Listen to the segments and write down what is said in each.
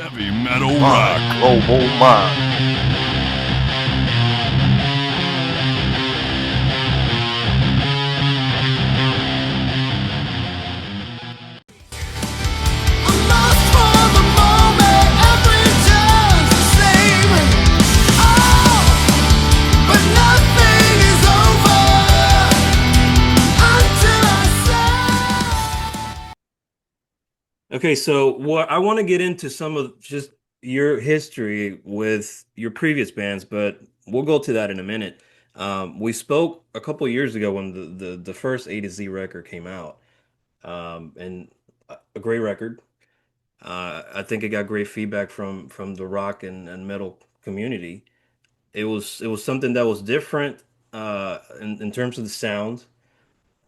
Heavy metal My rock. global mind. I'm lost for the moment, every turn the same. Oh, but nothing is over until I say. Okay, so what I want to get into some of just your history with your previous bands, but we'll go to that in a minute. We spoke a couple years ago when the first A to Z record came out, and a great record. I think it got great feedback from the rock and metal community. It was something that was different in terms of the sound.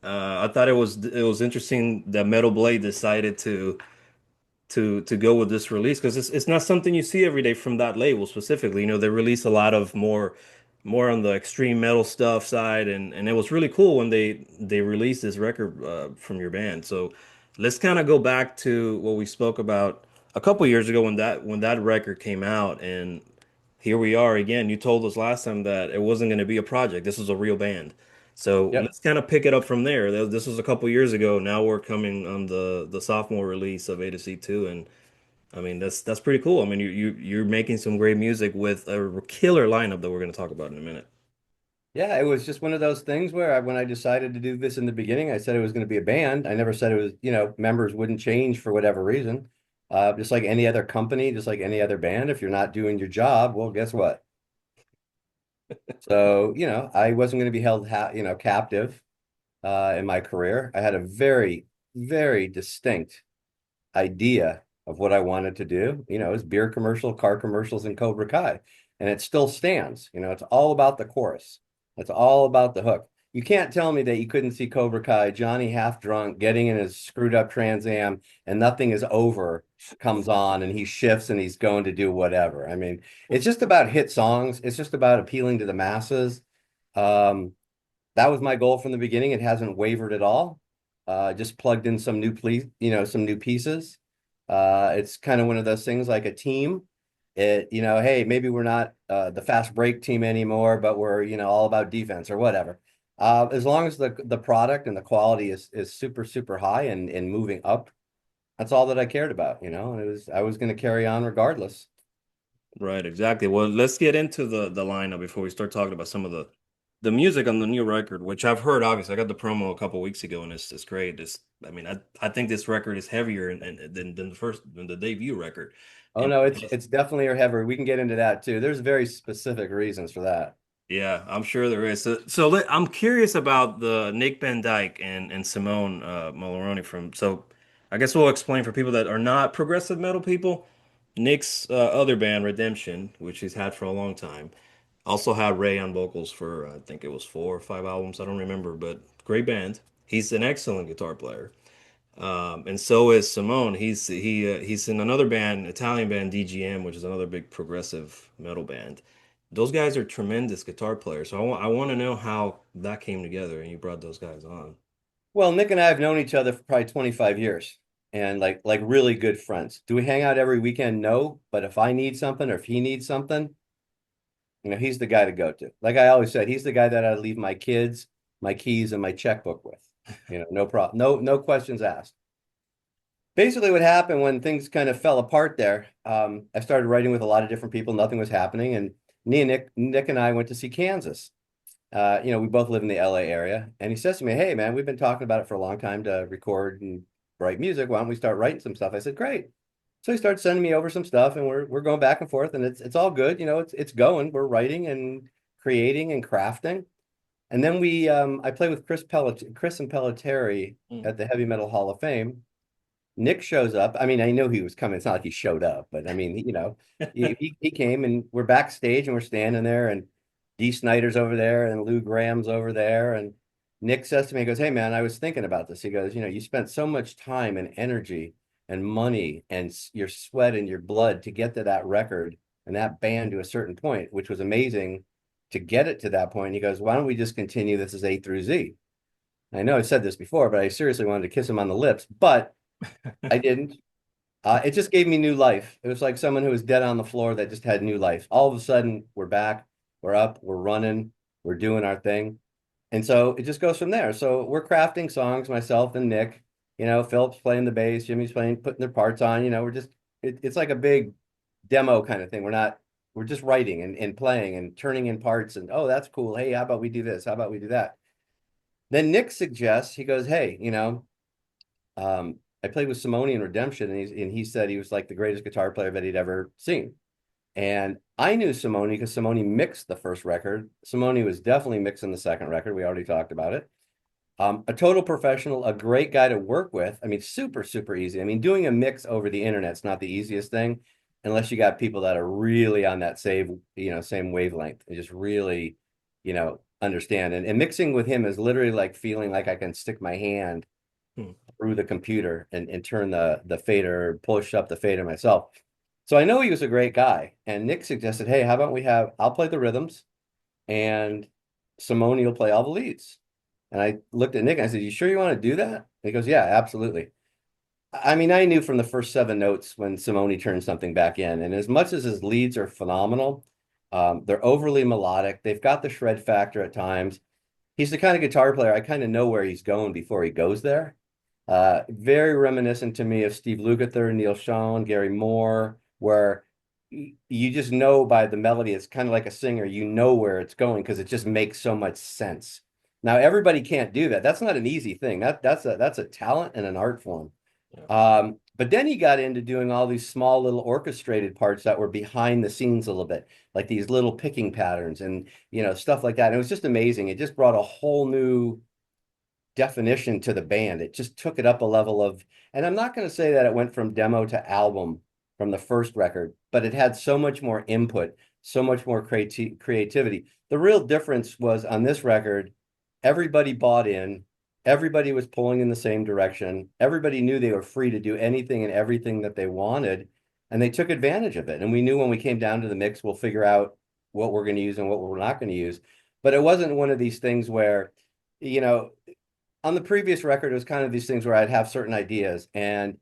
I thought it was interesting that Metal Blade decided to go with this release because it's not something you see every day from that label specifically. You know, they release a lot of more on the extreme metal stuff side, and it was really cool when they released this record from your band. So let's kind of go back to what we spoke about a couple years ago when that record came out, and here we are again. You told us last time that it wasn't going to be a project. This was a real band. So Yep. let's kind of pick it up from there. This was a couple years ago. Now we're coming on the sophomore release of ATZ², and I mean that's pretty cool. I mean you're making some great music with a killer lineup that we're going to talk about in a minute. Yeah, it was just one of those things where when I decided to do this in the beginning, I said it was going to be a band. I never said it was, members wouldn't change for whatever reason. Just like any other company, just like any other band, if you're not doing your job, well, guess what? So, I wasn't going to be held, captive in my career. I had a very, very distinct idea of what I wanted to do. It was beer commercial, car commercials, and Cobra Kai. And it still stands. It's all about the chorus. It's all about the hook. You can't tell me that you couldn't see Cobra Kai, Johnny half drunk, getting in his screwed up Trans Am, and nothing is over, comes on, and he shifts and he's going to do whatever. I mean, it's just about hit songs. It's just about appealing to the masses. Um, that was my goal from the beginning. It hasn't wavered at all. Just plugged in some some new pieces. It's kind of one of those things like a team. Hey, maybe we're not the fast break team anymore, but we're, all about defense or whatever. As long as the product and the quality is super, super high and moving up, that's all that I cared about, and I was going to carry on regardless. Right, exactly. Well, let's get into the lineup before we start talking about some of the music on the new record, which I've heard. Obviously, I got the promo a couple weeks ago, and it's great. I mean, I think this record is heavier than the debut record. Oh And no, it's definitely a heavier. We can get into that too. There's very specific reasons for that. yeah, I'm sure there is. I'm curious about the Nick Bannai and Simone Molaroni from. So I guess we'll explain for people that are not progressive metal people. Nick's other band, Redemption, which he's had for a long time, also had Ray on vocals for I think it was 4 or 5 albums. I don't remember, but great band. He's an excellent guitar player. And so is Simone. He's in another band, Italian band DGM, which is another big progressive metal band. Those guys are tremendous guitar players. So I want to know how that came together and you brought those guys on. Well, Nick and I have known each other for probably 25 years and like really good friends. Do we hang out every weekend? No, but if I need something or if he needs something, he's the guy to go to. Like I always said, he's the guy that I leave my kids, my keys, and my checkbook with. No problem. No questions asked. Basically, what happened when things kind of fell apart there, I started writing with a lot of different people. Nothing was happening. And Nick and I went to see Kansas. We both live in the LA area. And he says to me, "Hey, man, we've been talking about it for a long time to record and write music. Why don't we start writing some stuff?" I said, "Great." So he started sending me over some stuff, and we're going back and forth, and it's all good. It's going. We're writing and creating and crafting. And then I play with Chris and Pelletieri Mm. at the Heavy Metal Hall of Fame. Nick shows up. I mean, I know he was coming. It's not like he showed up, but I mean, he came and we're backstage and we're standing there and Dee Snider's over there and Lou Graham's over there. And Nick says to me, he goes, "Hey man, I was thinking about this." He goes, "You spent so much time and energy and money and your sweat and your blood to get to that record and that band to a certain point, which was amazing to get it to that point." He goes, "Why don't we just continue this as A through Z?" I know I said this before, but I seriously wanted to kiss him on the lips, but I didn't. It just gave me new life. It was like someone who was dead on the floor that just had new life. All of a sudden, we're back, we're up, we're running, we're doing our thing. And so it just goes from there. So we're crafting songs, myself and Nick, Philip's playing the bass, Jimmy's putting their parts on, we're just, it's like a big demo kind of thing. We're just writing and playing and turning in parts and, oh, that's cool. Hey, how about we do this? How about we do that? Then Nick suggests, he goes, hey, I played with Simone in Redemption, and he said he was like the greatest guitar player that he'd ever seen. And I knew Simone because Simone mixed the first record. Simone was definitely mixing the second record. We already talked about it. A total professional, a great guy to work with. I mean, super, super easy. I mean, doing a mix over the internet's not the easiest thing, unless you got people that are really on that same wavelength and just really, understand. And mixing with him is literally like feeling like I can stick my hand Hmm. through the computer and turn the fader, push up the fader myself. So I know he was a great guy. And Nick suggested, hey, how about I'll play the rhythms and Simone will play all the leads. And I looked at Nick and I said, you sure you want to do that? And he goes, yeah, absolutely. I mean, I knew from the first 7 notes when Simone turned something back in. And as much as his leads are phenomenal, they're overly melodic. They've got the shred factor at times. He's the kind of guitar player I kind of know where he's going before he goes there. Very reminiscent to me of Steve Lukather, Neil Schon, Gary Moore, where you just know by the melody, it's kind of like a singer, you know where it's going because it just makes so much sense. Now, everybody can't do that. That's not an easy thing. That's a talent and an art form. But then he got into doing all these small little orchestrated parts that were behind the scenes a little bit, like these little picking patterns and stuff like that. And it was just amazing. It just brought a whole new definition to the band. It just took it up a level of, and I'm not going to say that it went from demo to album from the first record, but it had so much more input, so much more creativity. The real difference was on this record, everybody bought in, everybody was pulling in the same direction, everybody knew they were free to do anything and everything that they wanted, and they took advantage of it. And we knew when we came down to the mix, we'll figure out what we're going to use and what we're not going to use. But it wasn't one of these things where, you know, on the previous record, it was kind of these things where I'd have certain ideas, and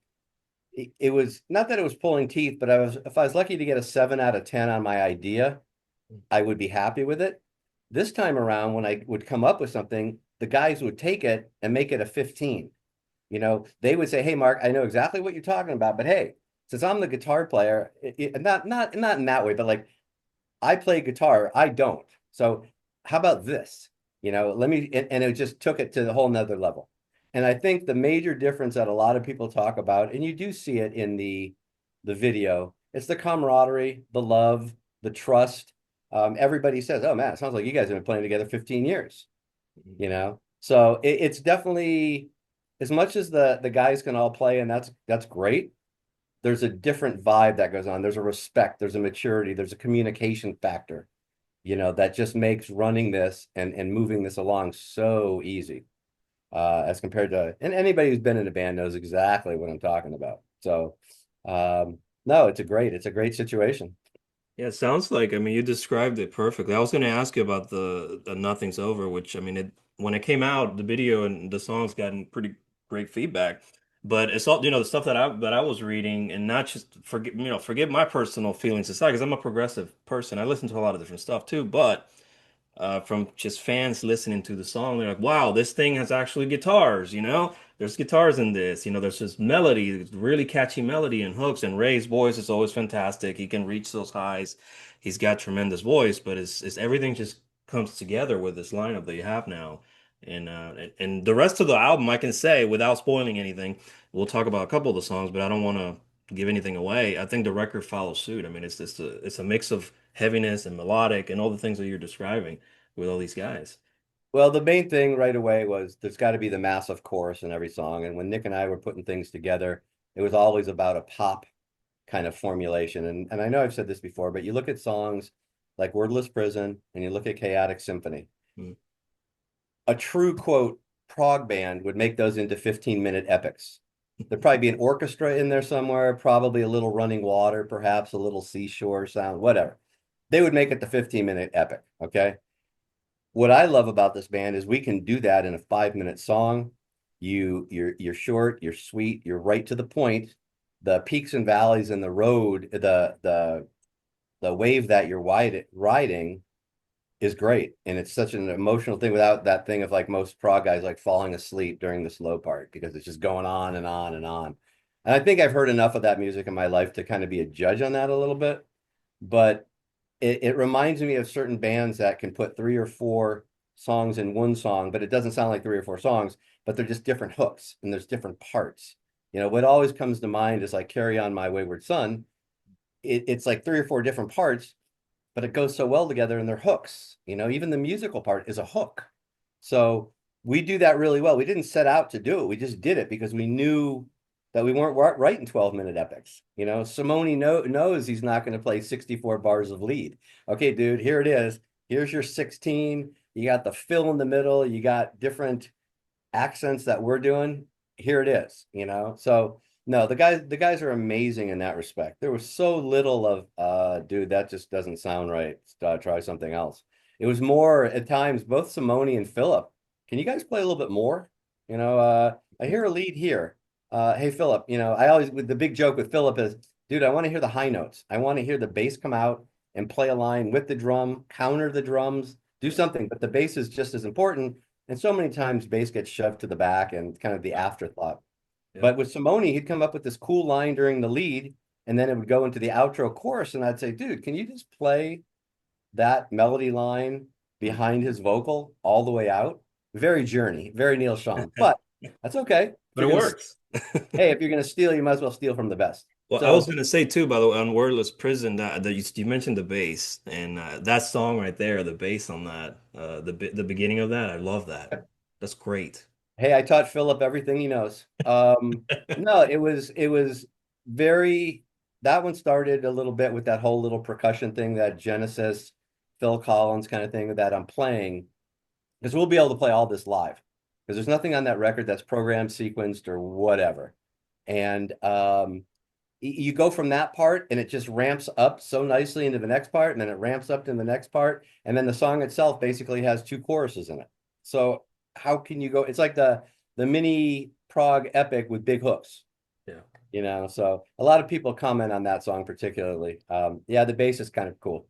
it was not that it was pulling teeth, but if I was lucky to get a 7 out of 10 on my idea, I would be happy with it. This time around, when I would come up with something, the guys would take it and make it a 15. They would say, "Hey, Mark, I know exactly what you're talking about, but hey, since I'm the guitar player, not in that way, but like I play guitar, I don't. So how about this? Let me, and it just took it to the whole nother level. And I think the major difference that a lot of people talk about, and you do see it in the video, it's the camaraderie, the love, the trust. Everybody says, "Oh man, it sounds like you guys have been playing together 15 years." So it's definitely, as much as the guys can all play, and that's great. There's a different vibe that goes on. There's a respect, there's a maturity, there's a communication factor, that just makes running this and moving this along so easy, as compared to, and anybody who's been in a band knows exactly what I'm talking about. So, no, it's a great situation. Yeah, it sounds like, I mean, you described it perfectly. I was going to ask you about the Nothing's Over, which, I mean, when it came out, the video and the songs gotten pretty great feedback. But it's all, the stuff that I was reading, and not just forget my personal feelings aside, because I'm a progressive person. I listen to a lot of different stuff too, but from just fans listening to the song. They're like, wow, this thing has actually guitars, There's guitars in this, there's this melody, really catchy melody and hooks, and Ray's voice is always fantastic. He can reach those highs. He's got tremendous voice, but it's everything just comes together with this lineup that you have now. And the rest of the album, I can say without spoiling anything, we'll talk about a couple of the songs, but I don't want to give anything away. I think the record follows suit. I mean, it's a mix of heaviness and melodic and all the things that you're describing with all these guys. Well, the main thing right away was there's got to be the massive chorus in every song. And when Nick and I were putting things together, it was always about a pop kind of formulation. And I know I've said this before, but you look at songs like Wordless Prison and you look at Chaotic Symphony. Mm. A true quote prog band would make those into 15-minute epics. There'd probably be an orchestra in there somewhere, probably a little running water, perhaps a little seashore sound, whatever. They would make it the 15-minute epic. Okay. What I love about this band is we can do that in a 5-minute song. You're short, you're sweet, you're right to the point, the peaks and valleys in the road, the wave that you're riding is great. And it's such an emotional thing without that thing of like most prog guys like falling asleep during the slow part because it's just going on and on and on. And I think I've heard enough of that music in my life to kind of be a judge on that a little bit. But it reminds me of certain bands that can put 3 or 4 songs in one song, but it doesn't sound like 3 or 4 songs, but they're just different hooks and there's different parts. What always comes to mind is like Carry On My Wayward Son. It's like 3 or 4 different parts, but it goes so well together and they're hooks. Even the musical part is a hook. So we do that really well. We didn't set out to do it. We just did it because we knew that we weren't writing 12-minute epics. Simone knows he's not going to play 64 bars of lead. Okay, dude, here it is. Here's your 16. You got the fill in the middle. You got different accents that we're doing. Here it is, So no, the guys are amazing in that respect. There was so little of dude, that just doesn't sound right. Try something else. It was more at times, both Simone and Philip. Can you guys play a little bit more? I hear a lead here. Hey Philip, I always with the big joke with Philip is, dude, I want to hear the high notes. I want to hear the bass come out and play a line with the drum, counter the drums, do something, but the bass is just as important. And so many times bass gets shoved to the back and kind of the afterthought. Yeah. But with Simone, he'd come up with this cool line during the lead, and then it would go into the outro chorus, and I'd say, dude, can you just play that melody line behind his vocal all the way out? Very Journey, very Neil Sean, but that's okay. But it works. Hey, if you're gonna steal, you might as well steal from the best. Well, I was going to say too, by the way, on Wordless Prison, that you mentioned the bass, and that song right there, the bass on that, the beginning of that, I love that. That's great. Hey, I taught Philip everything he knows. No, it was very, that one started a little bit with that whole little percussion thing, that Genesis, Phil Collins kind of thing that I'm playing, because we'll be able to play all this live. Because there's nothing on that record that's programmed, sequenced, or whatever. And you go from that part and it just ramps up so nicely into the next part, and then it ramps up to the next part, and then the song itself basically has 2 choruses in it. So how can you go? It's like the mini prog epic with big hooks. Yeah. So a lot of people comment on that song particularly. Yeah, the bass is kind of cool.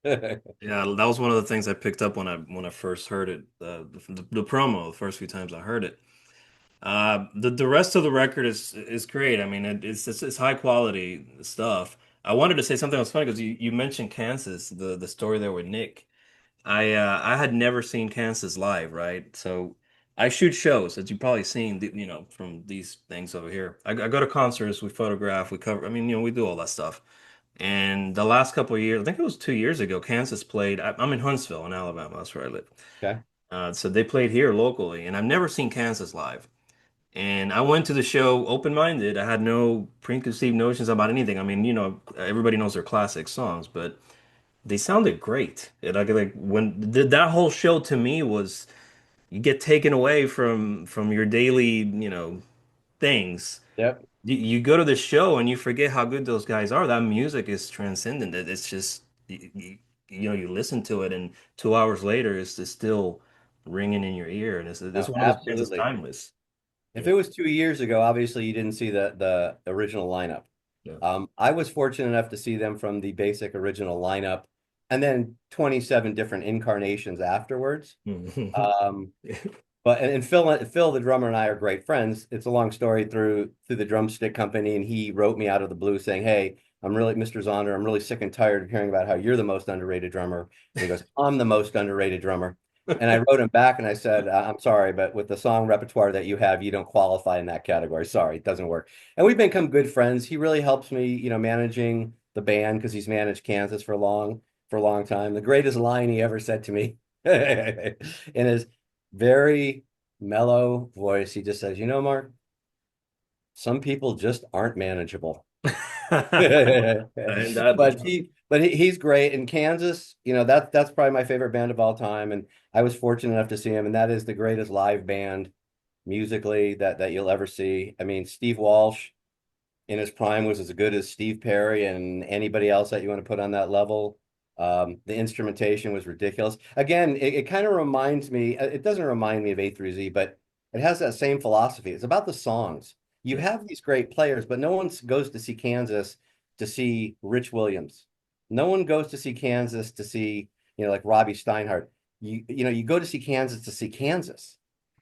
Yeah, that was one of the things I picked up when I first heard it. The promo, the first few times I heard it. The rest of the record is great. I mean, it's high quality stuff. I wanted to say something that was funny because you mentioned Kansas, the story there with Nick. I had never seen Kansas live, right? So I shoot shows, as you've probably seen, from these things over here. I go to concerts, we photograph, we cover. I mean, we do all that stuff. And the last couple of years, I think it was 2 years ago, Kansas played. I'm in Huntsville, in Alabama. That's where I live. Okay. So they played here locally, and I've never seen Kansas live. And I went to the show open-minded. I had no preconceived notions about anything. I mean, everybody knows their classic songs, but they sounded great. Like when that whole show to me was, you get taken away from your daily, things. Yep. You go to the show and you forget how good those guys are. That music is transcendent. It's just you listen to it, and 2 hours later it's still ringing in your ear, and it's No, one of those bands that's absolutely. timeless. If it was 2 years ago, obviously you didn't see the original lineup. Yeah. I was fortunate enough to see them from the basic original lineup, and then 27 different incarnations afterwards. Um, and Phil, the drummer, and I are great friends. It's a long story through the drumstick company, and he wrote me out of the blue saying, "Hey, Mr. Zonder, I'm really sick and tired of hearing about how you're the most underrated drummer." And he goes, "I'm the most underrated drummer." And I wrote him back and I said, "I'm sorry, but with the song repertoire that you have, you don't qualify in that category. Sorry, it doesn't work." And we've become good friends. He really helps me, managing the band because he's managed Kansas for a long time. The greatest line he ever said to me in his very mellow voice, he just says, Mark, some people just aren't manageable." And that, He's great in Kansas. That's probably my favorite band of all time, and I was fortunate enough to see him, and that is the greatest live band musically that you'll ever see. I mean, Steve Walsh in his prime was as good as Steve Perry and anybody else that you want to put on that level. The instrumentation was ridiculous. Again, it kind of reminds me. It doesn't remind me of A through Z, but it has that same philosophy. It's about the songs. You Yeah. have these great players, but no one goes to see Kansas to see Rich Williams. No one goes to see Kansas to see, like Robbie Steinhardt. You go to see Kansas to see Kansas.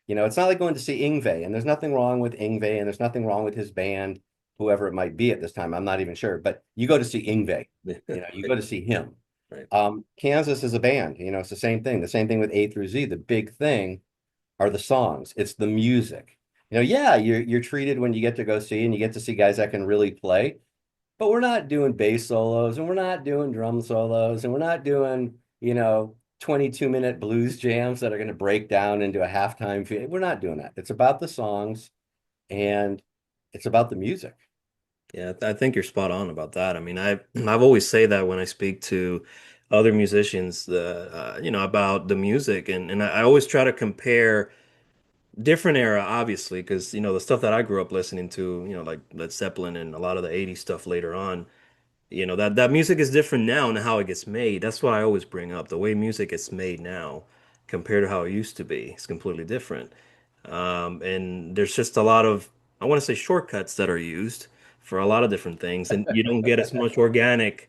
It's not like going to see Ingve, and there's nothing wrong with Ingve, and there's nothing wrong with his band, whoever it might be at this time. I'm not even sure, but you go to see Ingve. You go to see him. Right. Kansas is a band. It's the same thing. The same thing with A through Z. The big thing are the songs. It's the music. Yeah, you're treated when you get to go see, and you get to see guys that can really play. But we're not doing bass solos, and we're not doing drum solos, and we're not doing 22-minute blues jams that are going to break down into a halftime. We're not doing that. It's about the songs, and it's about the music. Yeah, I think you're spot on about that. I mean, I've always say that when I speak to other musicians, about the music, and I always try to compare different era, obviously, because the stuff that I grew up listening to, like Led Zeppelin and a lot of the '80s stuff later on, that music is different now and how it gets made. That's what I always bring up. The way music gets made now compared to how it used to be, it's completely different. And there's just a lot of, I want to say, shortcuts that are used for a lot of different things, and you don't get as much organic,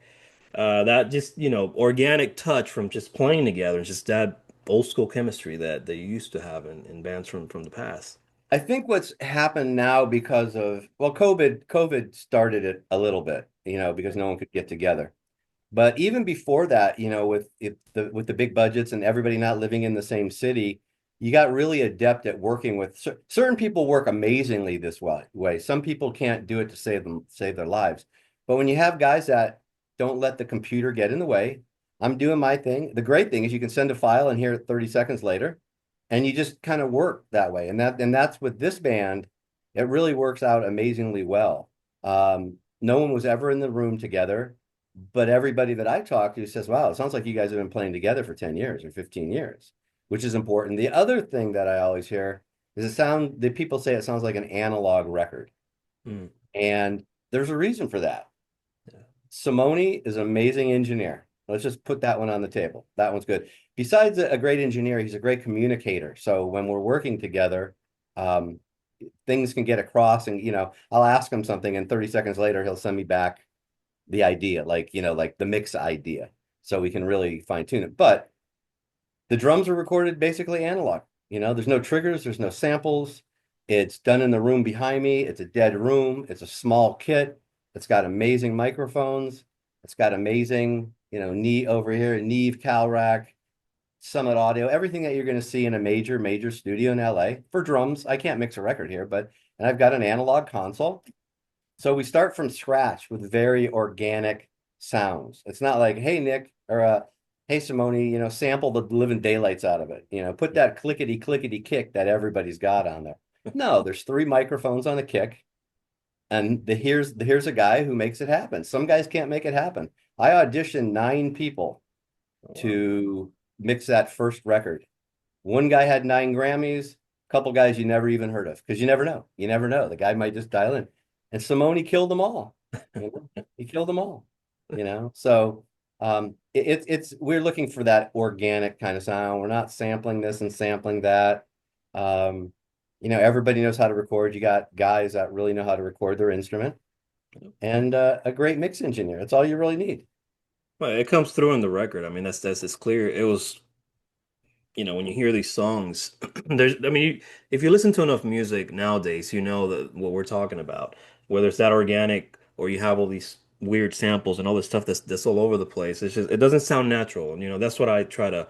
that just, organic touch from just playing together. It's just that old school chemistry that they used to have in bands from the past. I think what's happened now because of, well, COVID started it a little bit, because no one could get together. But even before that, with the big budgets and everybody not living in the same city, you got really adept at working with certain people work amazingly this way. Some people can't do it to save their lives. But when you have guys that don't let the computer get in the way, I'm doing my thing. The great thing is you can send a file and hear it 30 seconds later, and you just kind of work that way. And that's with this band, it really works out amazingly well. No one was ever in the room together. But everybody that I talk to says, wow, it sounds like you guys have been playing together for 10 years or 15 years, which is important. The other thing that I always hear is the people say it sounds like an analog record. Mm, And there's a reason for that. yeah. Simone is an amazing engineer. Let's just put that one on the table. That one's good. Besides a great engineer, he's a great communicator. So when we're working together, um, things can get across, and, I'll ask him something, and 30 seconds later, he'll send me back the idea, like the mix idea, so we can really fine tune it. But the drums are recorded basically analog. There's no triggers, there's no samples. It's done in the room behind me. It's a dead room. It's a small kit. It's got amazing microphones. It's got amazing, over here, Neve Calrac, Summit Audio, everything that you're going to see in a major studio in LA for drums. I can't mix a record here, and I've got an analog console. So we start from scratch with very organic sounds. It's not like, hey, Nick, or hey, Simone, sample the living daylights out of it. Put that clickety clickety kick that everybody's got on there. No, there's 3 microphones on the kick, and here's a guy who makes it happen. Some guys can't make it happen. I auditioned 9 people Oh, wow. to mix that first record. One guy had 9 Grammys. A couple guys you never even heard of, because you never know. You never know. The guy might just dial in. And Simone killed them all. He killed them all. So it's we're looking for that organic kind of sound. We're not sampling this and sampling that. Everybody knows how to record. You got guys that really know how to record their instrument, and a great mix engineer. That's all you really need. Well, it comes through in the record. I mean, that's it's clear. It was, when you hear these songs, I mean, if you listen to enough music nowadays, you know that what we're talking about, whether it's that organic or you have all these weird samples and all this stuff that's all over the place. It's just, it doesn't sound natural. And, that's what I try to,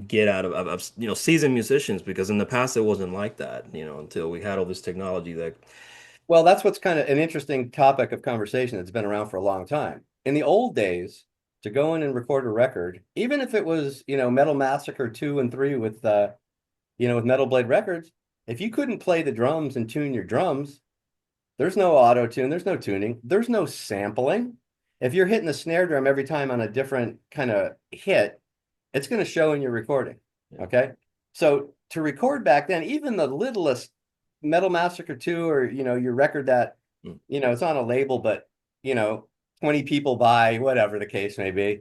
get out of seasoned musicians, because in the past it wasn't like that, until we had all this technology that, Well, that's what's kind of an interesting topic of conversation that's been around for a long time. In the old days, to go in and record a record, even if it was, Metal Massacre 2 and 3 with Metal Blade Records, if you couldn't play the drums and tune your drums, there's no auto tune, there's no tuning, there's no sampling. If you're hitting the snare drum every time on a different kind of hit, it's going to show in your recording. yeah. Okay. So to record back then, even the littlest Metal Massacre 2, or, your record that, Mm. it's on a label, but, 20 people buy, whatever the case may be,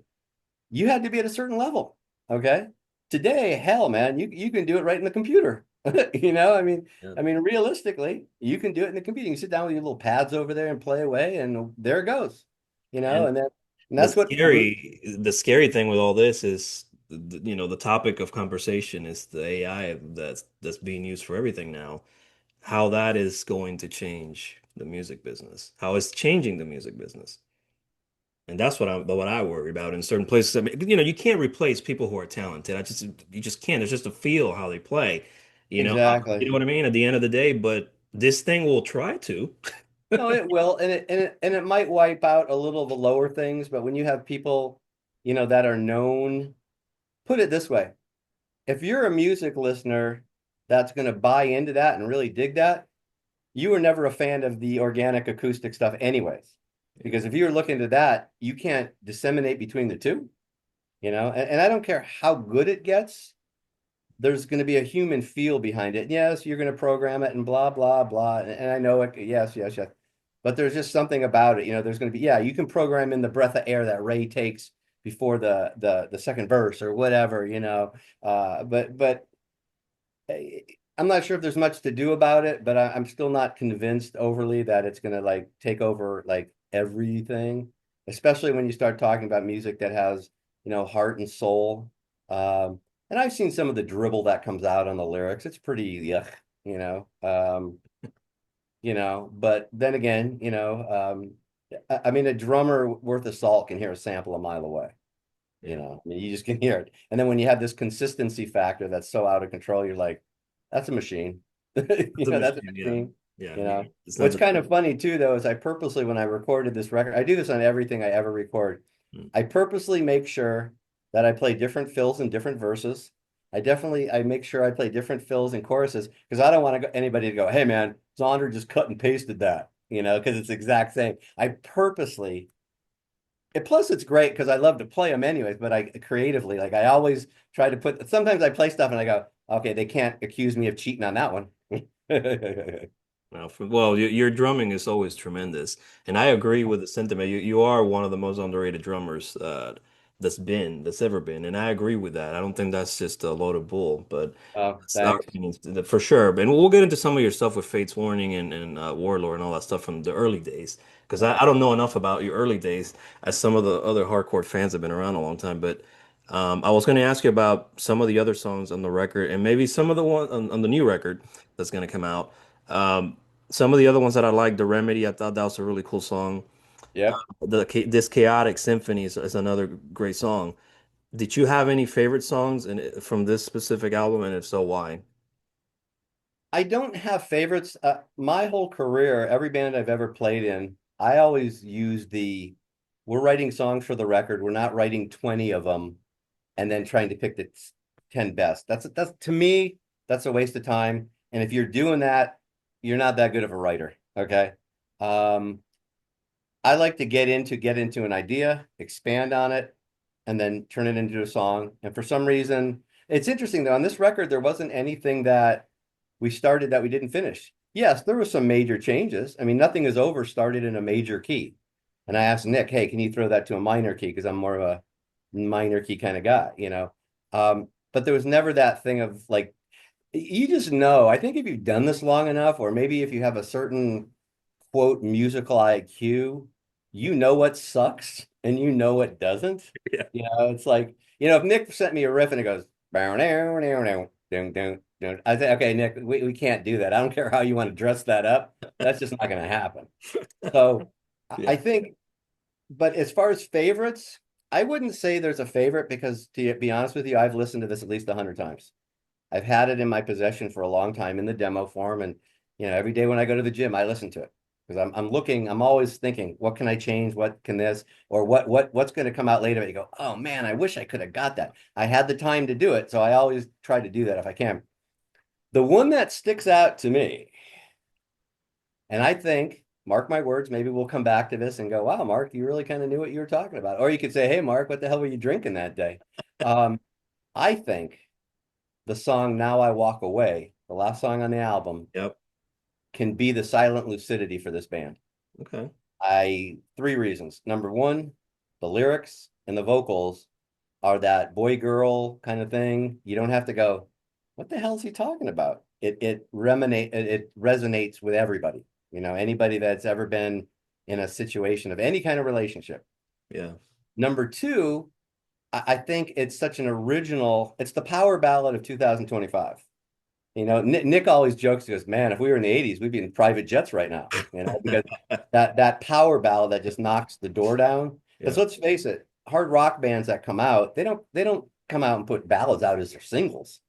you had to be at a certain level. Okay. Today, hell, man, you can do it right in the computer. You know, I mean, Yeah. realistically, you can do it in the computer. You can sit down with your little pads over there and play away, and there it goes. You know, And and that's what the scary thing with all this is, the topic of conversation is the AI that's being used for everything now. How that is going to change the music business, how it's changing the music business. And that's what I worry about in certain places. I mean, you can't replace people who are talented. You just can't. It's just a feel how they play. You know exactly. what I mean? At the end of the day, but this thing will try to. No, it will, and it might wipe out a little of the lower things, but when you have people, that are known, put it this way, if you're a music listener that's going to buy into that and really dig that, you were never a fan of the organic acoustic stuff anyways. Yeah. Because if you're looking to that, you can't disseminate between the two, and I don't care how good it gets, there's going to be a human feel behind it. Yes, you're going to program it and blah, blah, blah. And I know it. Yes, yes, yes. But there's just something about it. There's going to be, yeah, you can program in the breath of air that Ray takes before the second verse or whatever. But I'm not sure if there's much to do about it, but I'm still not convinced overly that it's going to like take over like everything, especially when you start talking about music that has, heart and soul. And I've seen some of the dribble that comes out on the lyrics. It's pretty yuck, you know. But then again, I mean, a drummer worth of salt can hear a sample a mile away. Yeah. I mean, you just can hear it. And then when you have this consistency factor that's so out of control, you're like, that's a machine. It's a That's a machine. Yeah. machine. Yeah. You know. It's not What's just. kind of funny too, though, is I purposely, when I recorded this record, I do this on everything I ever record. Mm. I purposely make sure that I play different fills and different verses. I make sure I play different fills and choruses because I don't want anybody to go, hey man, Zonder just cut and pasted that, because it's the exact same. I purposely plus it's great because I love to play them anyways, but I creatively, like I always try to sometimes I play stuff and I go, okay, they can't accuse me of cheating on that one. Well, your drumming is always tremendous, and I agree with the sentiment. You are one of the most underrated drummers that's ever been, and I agree with that. I don't think that's just a load of bull, but Oh, it's our thanks. opinions for sure. And we'll get into some of your stuff with Fates Warning and Warlord and all that stuff from the early days, because Yeah. I don't know enough about your early days as some of the other hardcore fans have been around a long time. But I was going to ask you about some of the other songs on the record, and maybe some of the one on the new record that's going to come out. Um, some of the other ones that I like, The Remedy, I thought that was a really cool song. Yep. This Chaotic Symphony is another great song. Did you have any favorite songs from this specific album, and if so, why? I don't have favorites. My whole career, every band I've ever played in, I always use we're writing songs for the record. We're not writing 20 of them and then trying to pick the 10 best. That's to me, that's a waste of time. And if you're doing that, you're not that good of a writer. Okay. Um, I like to get into an idea, expand on it, and then turn it into a song. And for some reason, it's interesting though, on this record, there wasn't anything that we started that we didn't finish. Yes, there were some major changes. I mean, Nothing Is Over started in a major key. And I asked Nick, hey, can you throw that to a minor key? Because I'm more of a minor key kind of guy. But there was never that thing of like, you just know. I think if you've done this long enough, or maybe if you have a certain quote musical IQ, you know what sucks and you know what doesn't. Yeah. It's like, if Nick sent me a riff and it goes, bow, now, now, now, dun, dun, dun, I say, okay, Nick, we can't do that. I don't care how you want to dress that up. That's just not going to happen. So I Yeah. think, but as far as favorites, I wouldn't say there's a favorite because to be honest with you, I've listened to this at least 100 times. I've had it in my possession for a long time in the demo form, and every day when I go to the gym, I listen to it because I'm always thinking, what can I change? What can this or what's going to come out later? You go, oh man, I wish I could have got that. I had the time to do it, so I always try to do that if I can. The one that sticks out to me, and I think, mark my words, maybe we'll come back to this and go, wow, Mark, you really kind of knew what you were talking about. Or you could say, hey, Mark, what the hell were you drinking that day? Um, I think the song Now I Walk Away, the last song on the album, Yep. can be the silent lucidity for this band. Okay. Three reasons. Number one, the lyrics and the vocals are that boy girl kind of thing. You don't have to go, what the hell is he talking about? it resonates with everybody. Anybody that's ever been in a situation of any kind of relationship. Yeah. Number two, I think it's such an original. It's the power ballad of 2025. Nick always jokes, he goes, man, if we were in the 80s, we'd be in private jets right now, because that power ballad that just knocks the door down. Because Yeah. let's face it, hard rock bands that come out, they don't come out and put ballads out as their singles.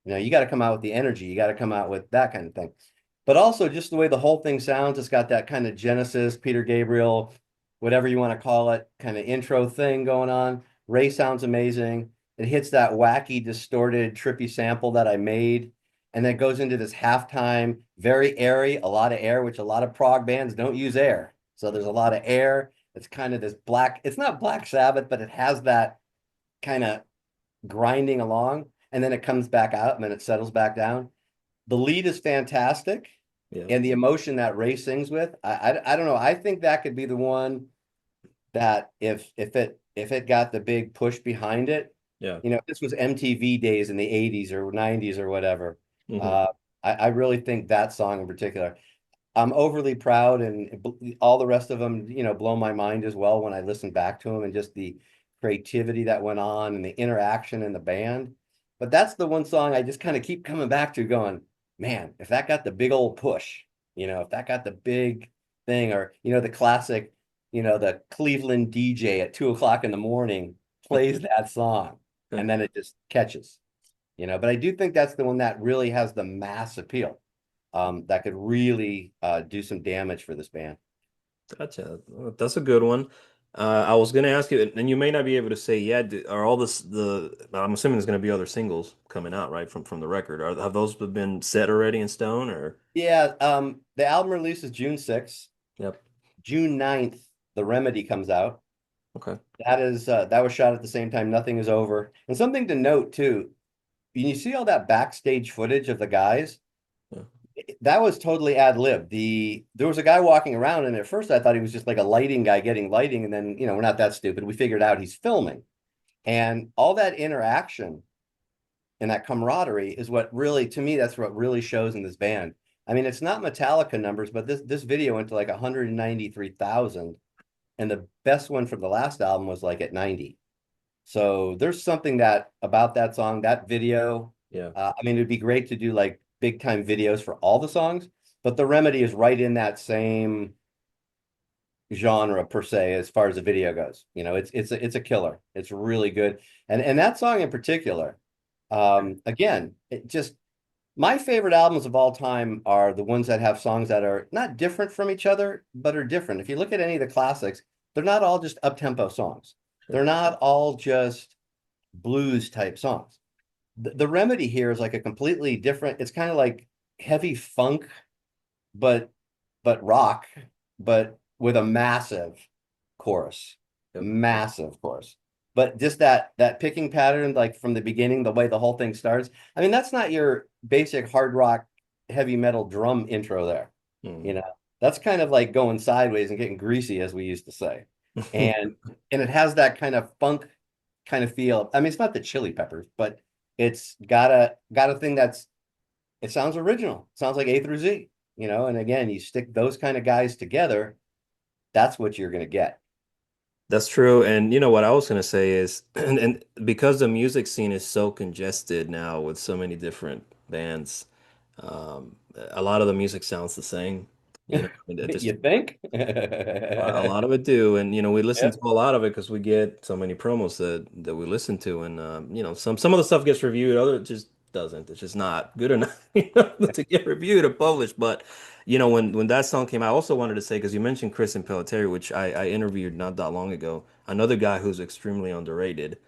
You got to come out with the energy, you got to come out with that kind of thing. But also just the way the whole thing sounds, it's got that kind of Genesis, Peter Gabriel, whatever you want to call it, kind of intro thing going on. Ray sounds amazing. It hits that wacky, distorted, trippy sample that I made, and then it goes into this halftime, very airy, a lot of air, which a lot of prog bands don't use air. So there's a lot of air. It's kind of this black, it's not Black Sabbath, but it has that kind of grinding along, and then it comes back out and then it settles back down. The lead is fantastic, Yeah. and the emotion that Ray sings with, I don't know. I think that could be the one that if it got the big push behind it, Yeah. this was MTV days in the 80s or 90s or whatever. Hmm. Uh, I really think that song in particular. I'm overly proud, and all the rest of them, blow my mind as well when I listen back to them, and just the creativity that went on and the interaction in the band. But that's the one song I just kind of keep coming back to, going, man, if that got the big old push, if that got the big thing, or the classic, the Cleveland DJ at 2 o'clock in the morning plays that song, and then it just catches. But I do think that's the one that really has the mass appeal, that could really do some damage for this band. Gotcha. That's a good one. I was gonna ask you, and you may not be able to say yet. Are all this I'm assuming there's gonna be other singles coming out, right, from the record. Have those been set already in stone, or? Yeah, the album release is June 6th. Yep. June 9th, The Remedy comes out. Okay. That was shot at the same time Nothing Is Over. And something to note too, when you see all that backstage footage of the guys, Yeah. that was totally ad lib. There was a guy walking around, and at first I thought he was just like a lighting guy getting lighting, and then we're not that stupid. We figured out he's filming, and all that interaction and that camaraderie is what really, to me, that's what really shows in this band. I mean, it's not Metallica numbers, but this video went to like 193,000, and the best one from the last album was like at 90. So there's something that about that song, that video. Yeah. I mean, it'd be great to do like big time videos for all the songs, but The Remedy is right in that same genre per se as far as the video goes. It's a killer. It's really good, and that song in particular. Again, it just my favorite albums of all time are the ones that have songs that are not different from each other, but are different. If you look at any of the classics, they're not all just up-tempo songs. They're not all just blues type songs. The Remedy here is like a completely different, it's kind of like heavy funk, but rock, but with a Yep. massive chorus. But just that picking pattern, like from the beginning, the way the whole thing starts. I mean, that's not your basic hard rock, heavy metal drum intro there. You Hmm. know, that's kind of like going sideways and getting greasy, as we used to say. And it has that kind of funk kind of feel. I mean, it's not the Chili Peppers, but it's got a thing it sounds original. It sounds like A through Z, and again, you stick those kind of guys together, that's what you're gonna get. That's true. And you know what I was going to say is, and because the music scene is so congested now with so many different bands, a lot of the music sounds the same. It just You think? a lot of it do, and we listen Yeah, to a lot of it because we get so many promos that we listen to, and some of the stuff gets reviewed, other it just doesn't. It's just not good enough to get reviewed or published. But when that song came out, I also wanted to say because you mentioned Chris and Pelletieri, which I interviewed not that long ago, another guy who's extremely underrated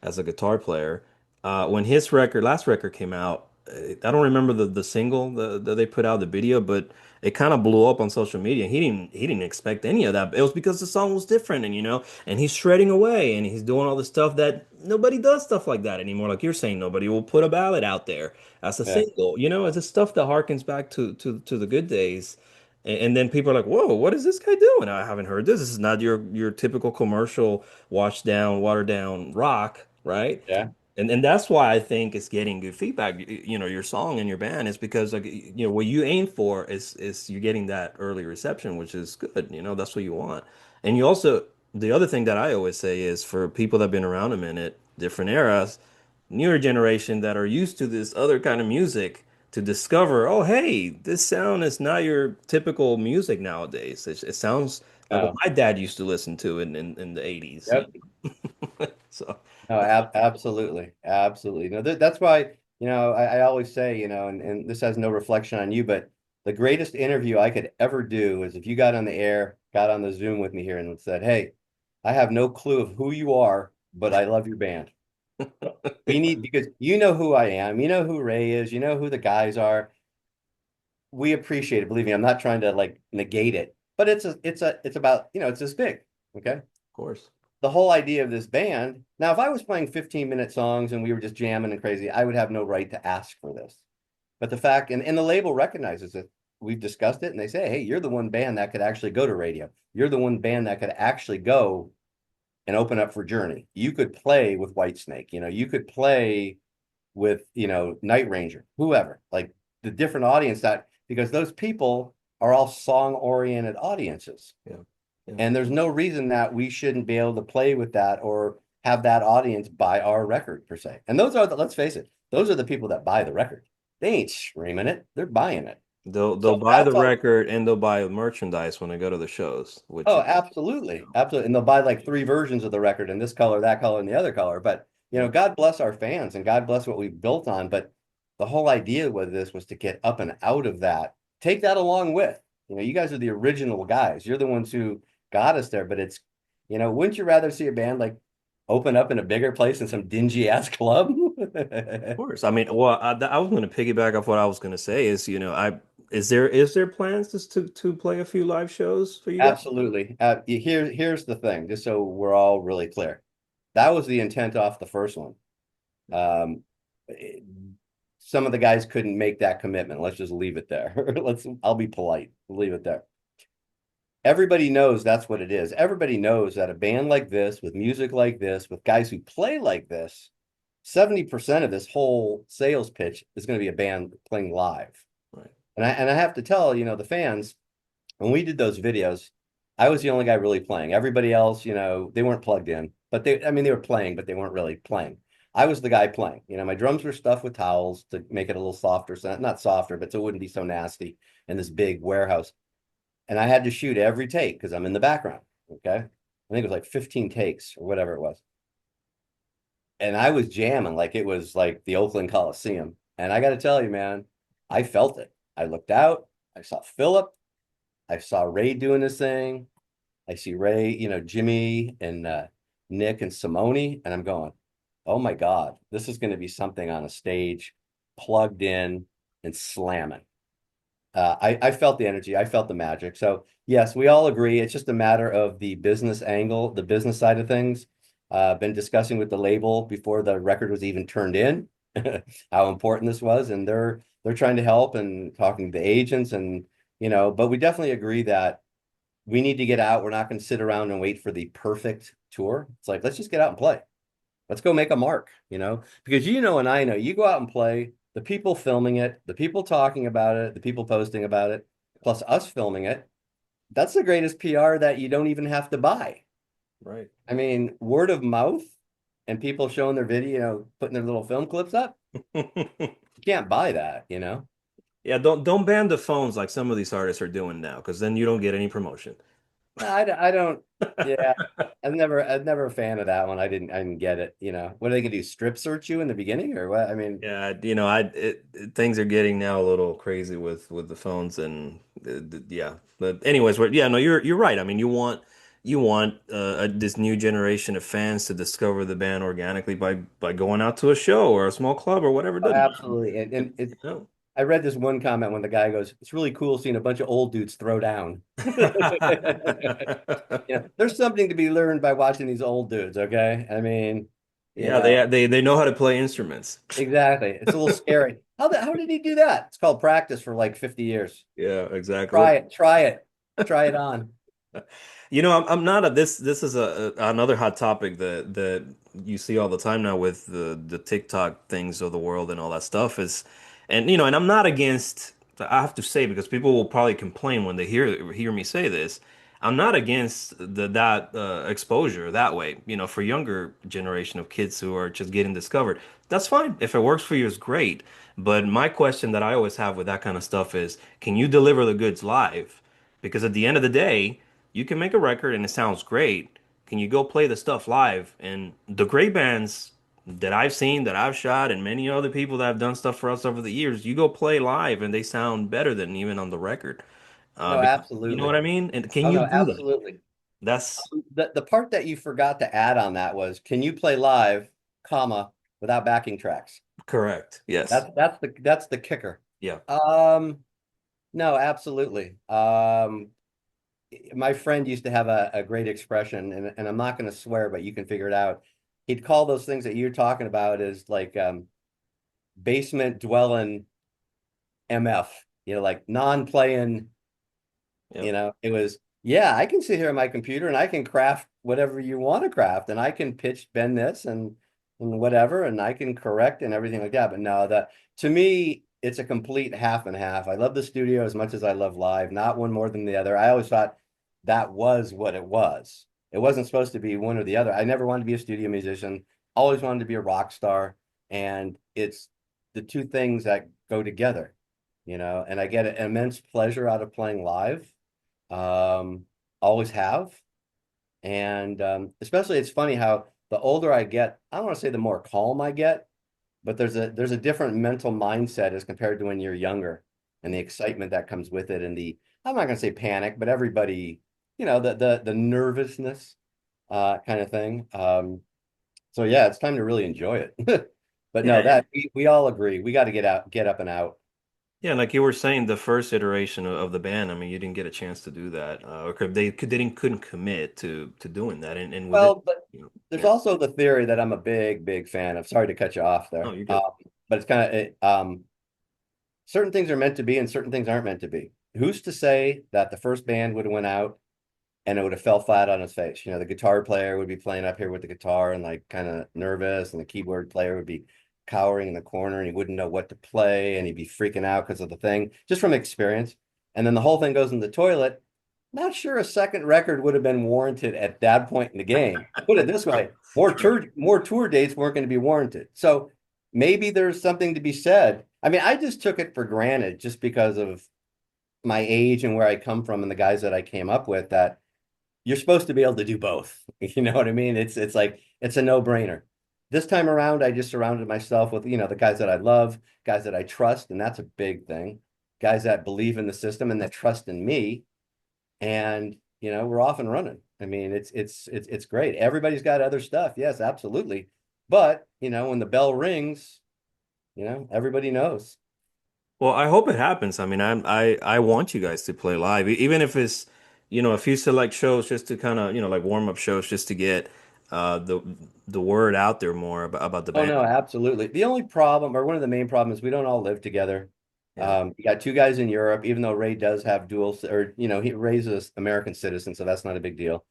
as a guitar player. When his last record came out, I don't remember the single that they put out, the video, but it kind of blew up on social media. He didn't expect any of that. It was because the song was different, and he's shredding away and he's doing all the stuff that nobody does stuff like that anymore. Like you're saying, nobody will put a ballad out there as a yeah, single. It's the stuff that harkens back to the good days. And then people are like, "Whoa, what is this guy doing? I haven't heard this. This is not your typical commercial, washed down, watered down rock, right?" yeah. And that's why I think it's getting good feedback. You know, your song and your band is because like you know what you aim for is you're getting that early reception, which is good. You know, that's what you want. And you also the other thing that I always say is for people that have been around a minute, different eras, newer generation that are used to this other kind of music to discover, oh hey, this sound is not your typical music nowadays. It sounds like what Oh, my dad used to listen to in the 80s. yep. So No, absolutely, absolutely. No, that's why, I always say, and this has no reflection on you, but the greatest interview I could ever do is if you got on the air, got on the Zoom with me here and said, "Hey, I have no clue of who you are, but I love your band. We need because you know who I am, you know who Ray is, you know who the guys are. We appreciate it. Believe me, I'm not trying to like negate it, but it's about, it's this big. Okay. of course. The whole idea of this band. Now, if I was playing 15-minute songs and we were just jamming and crazy, I would have no right to ask for this. But the fact, and the label recognizes it. We've discussed it and they say, hey, you're the one band that could actually go to radio. You're the one band that could actually go and open up for Journey. You could play with Whitesnake. You could play with, Night Ranger, whoever, like the different audience because those people are all song oriented audiences. Yeah. Yeah. And there's no reason that we shouldn't be able to play with that or have that audience buy our record per se. And let's face it, those are the people that buy the record. They ain't streaming it, they're buying it. They'll So buy the that's all. record and they'll buy merchandise when they go to the shows, which Oh, is, absolutely. Absolutely. And they'll buy like three versions of the record in this color, that color, and the other color. But, yeah, God bless our fans and God bless what we've built on. But the whole idea with this was to get up and out of that. Take that along with, you guys are the original guys. You're the ones who got us there. But wouldn't you rather see a band like open up in a bigger place in some dingy ass club? of course. I mean, well, I was going to piggyback off what I was going to say is, you know, I is there plans to play a few live shows for you guys? Absolutely. Here's the thing, just so we're all really clear. That was the intent off the first one. Um, it- some of the guys couldn't make that commitment. Let's just leave it there. I'll be polite. Leave it there. Everybody knows that's what it is. Everybody knows that a band like this, with music like this, with guys who play like this, 70% of this whole sales pitch is going to be a band playing live. Right. And I have to tell, the fans, when we did those videos, I was the only guy really playing. Everybody else, they weren't plugged in, but they were playing, but they weren't really playing. I was the guy playing. My drums were stuffed with towels to make it a little softer, so not softer, but so it wouldn't be so nasty in this big warehouse. And I had to shoot every take because I'm in the background. Okay. I think it was like 15 takes or whatever it was. And I was jamming like it was like the Oakland Coliseum. And I got to tell you, man, I felt it. I looked out, I saw Philip, I saw Ray doing this thing. I see Ray, Jimmy and Nick and Simone, and I'm going, oh my God, this is going to be something on a stage, plugged in and slamming. I felt the energy, I felt the magic. So yes, we all agree. It's just a matter of the business angle, the business side of things. Been discussing with the label before the record was even turned in, how important this was, and they're trying to help and talking to the agents and but we definitely agree that we need to get out. We're not going to sit around and wait for the perfect tour. It's like, let's just get out and play. Let's go make a mark, because and I know you go out and play, the people filming it, the people talking about it, the people posting about it, plus us filming it. That's the greatest PR that you don't even have to buy. Right. I mean, word of mouth and people showing their video, putting their little film clips up. You can't buy that. Yeah, don't ban the phones like some of these artists are doing now, because then you don't get any promotion. No, I don't. Yeah, I've never a fan of that one. I didn't get it. What are they gonna do? Strip search you in the beginning or what? I mean, Yeah, you know, things are getting now a little crazy with the phones and yeah. But anyways, yeah, no, you're right. I mean, you want this new generation of fans to discover the band organically by going out to a show or a small club or whatever it doesn't matter. absolutely. And You know? I read this one comment when the guy goes, "It's really cool seeing a bunch of old dudes throw down." There's something to be learned by watching these old dudes. Okay, I mean, you Yeah, know, they know how to play instruments. exactly. It's a little scary. How did he do that? It's called practice for like 50 years. Yeah, exactly. Try it. Try it. Try it on. I'm not a this is another hot topic that you see all the time now with the TikTok things of the world and all that stuff is, and I'm not against. I have to say because people will probably complain when they hear me say this. I'm not against that exposure that way. For younger generation of kids who are just getting discovered, that's fine. If it works for you, it's great. But my question that I always have with that kind of stuff is, can you deliver the goods live? Because at the end of the day, you can make a record and it sounds great. Can you go play the stuff live? And the great bands that I've seen, that I've shot, and many other people that have done stuff for us over the years, you go play live and they sound better than even on the record. No, Because you know what absolutely. I mean? And can Oh you no, do that? absolutely. That's The part that you forgot to add on that was, can you play live, comma, without backing tracks? correct. Yes. That's the kicker. Yeah. Um, no, absolutely. My friend used to have a great expression, and I'm not going to swear, but you can figure it out. He'd call those things that you're talking about as like basement dwelling MF, like non-playing. Yep. It was, yeah, I can sit here on my computer and I can craft whatever you want to craft, and I can pitch bend this and whatever, and I can correct and everything like that. But no, that to me, it's a complete half and half. I love the studio as much as I love live, not one more than the other. I always thought that was what it was. It wasn't supposed to be one or the other. I never wanted to be a studio musician, always wanted to be a rock star, and it's the two things that go together, and I get an immense pleasure out of playing live. um, always have. And especially it's funny how the older I get, I don't want to say the more calm I get, but there's a different mental mindset as compared to when you're younger, and the excitement that comes with it, and the, I'm not going to say panic, but everybody, the nervousness kind of thing. So yeah, it's time to really enjoy it. But no, Yeah. that we all agree. We got to get up and out. Yeah, like you were saying, the first iteration of the band, I mean, you didn't get a chance to do that, or couldn't commit to doing that, and with it, Well, but there's yeah. also the theory that I'm a big, big fan of. Sorry to cut you off Oh, there. you're good. But it's kind of certain things are meant to be and certain things aren't meant to be. Who's to say that the first band would have went out and it would have fell flat on its face? The guitar player would be playing up here with the guitar and like kind of nervous, and the keyboard player would be cowering in the corner and he wouldn't know what to play and he'd be freaking out because of the thing, just from experience. And then the whole thing goes in the toilet. Not sure a second record would have been warranted at that point in the game. Put it this way, True. more tour dates weren't going to be warranted. So maybe there's something to be said. I mean, I just took it for granted just because of my age and where I come from and the guys that I came up with, that you're supposed to be able to do both. You know what I mean? It's like it's a no-brainer. This time around, I just surrounded myself with, the guys that I love, guys that I trust, and that's a big thing. Guys that believe in the system and that trust in me, and we're off and running. I mean, it's great. Everybody's got other stuff, yes, absolutely, but when the bell rings, everybody knows. Well, I hope it happens. I mean, I want you guys to play live, even if it's, a few select shows just to kind of, like warm up shows just to get the word out there more about the Oh band. no, absolutely. The only problem, or one of the main problems, is we don't all live together. Yeah. You got two guys in Europe, even though Ray does have dual, or he Ray's an American citizen, so that's not a big deal.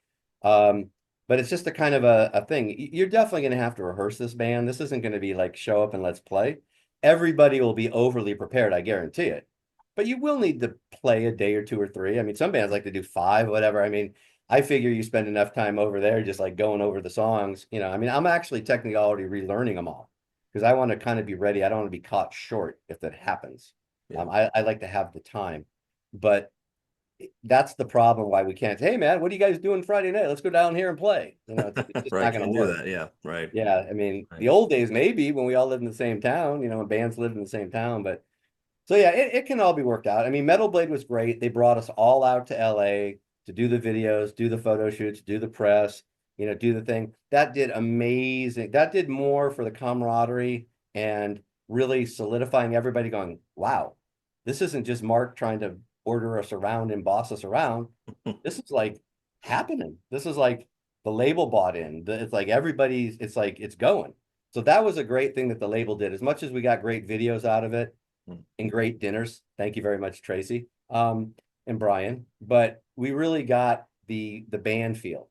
Um, but it's just a kind of a thing. You're definitely going to have to rehearse this band. This isn't going to be like show up and let's play. Everybody will be overly prepared, I guarantee it. But you will need to play a day or two or three. I mean, some bands like to do five, whatever. I mean, I figure you spend enough time over there just like going over the songs. I mean, I'm actually technically already relearning them all because I want to kind of be ready. I don't want to be caught short if that happens. Yeah. I like to have the time, but that's the problem why we can't. Hey, man, what are you guys doing Friday night? Let's go down here and play. It's just not Right. going to Can't do work. that. Yeah. Right. Yeah, I mean, Right. the old days maybe when we all lived in the same town, when bands lived in the same town, but so yeah, it can all be worked out. I mean, Metal Blade was great. They brought us all out to LA to do the videos, do the photo shoots, do the press, do the thing. That did amazing. That did more for the camaraderie and really solidifying everybody going, wow, this isn't just Mark trying to order us around and boss us around. This is like happening. This is like the label bought in. It's like everybody's, it's like it's going. So that was a great thing that the label did. As much as we got great videos out of it, and great dinners. Thank you very much, Tracy, and Brian. But we really got the band feel.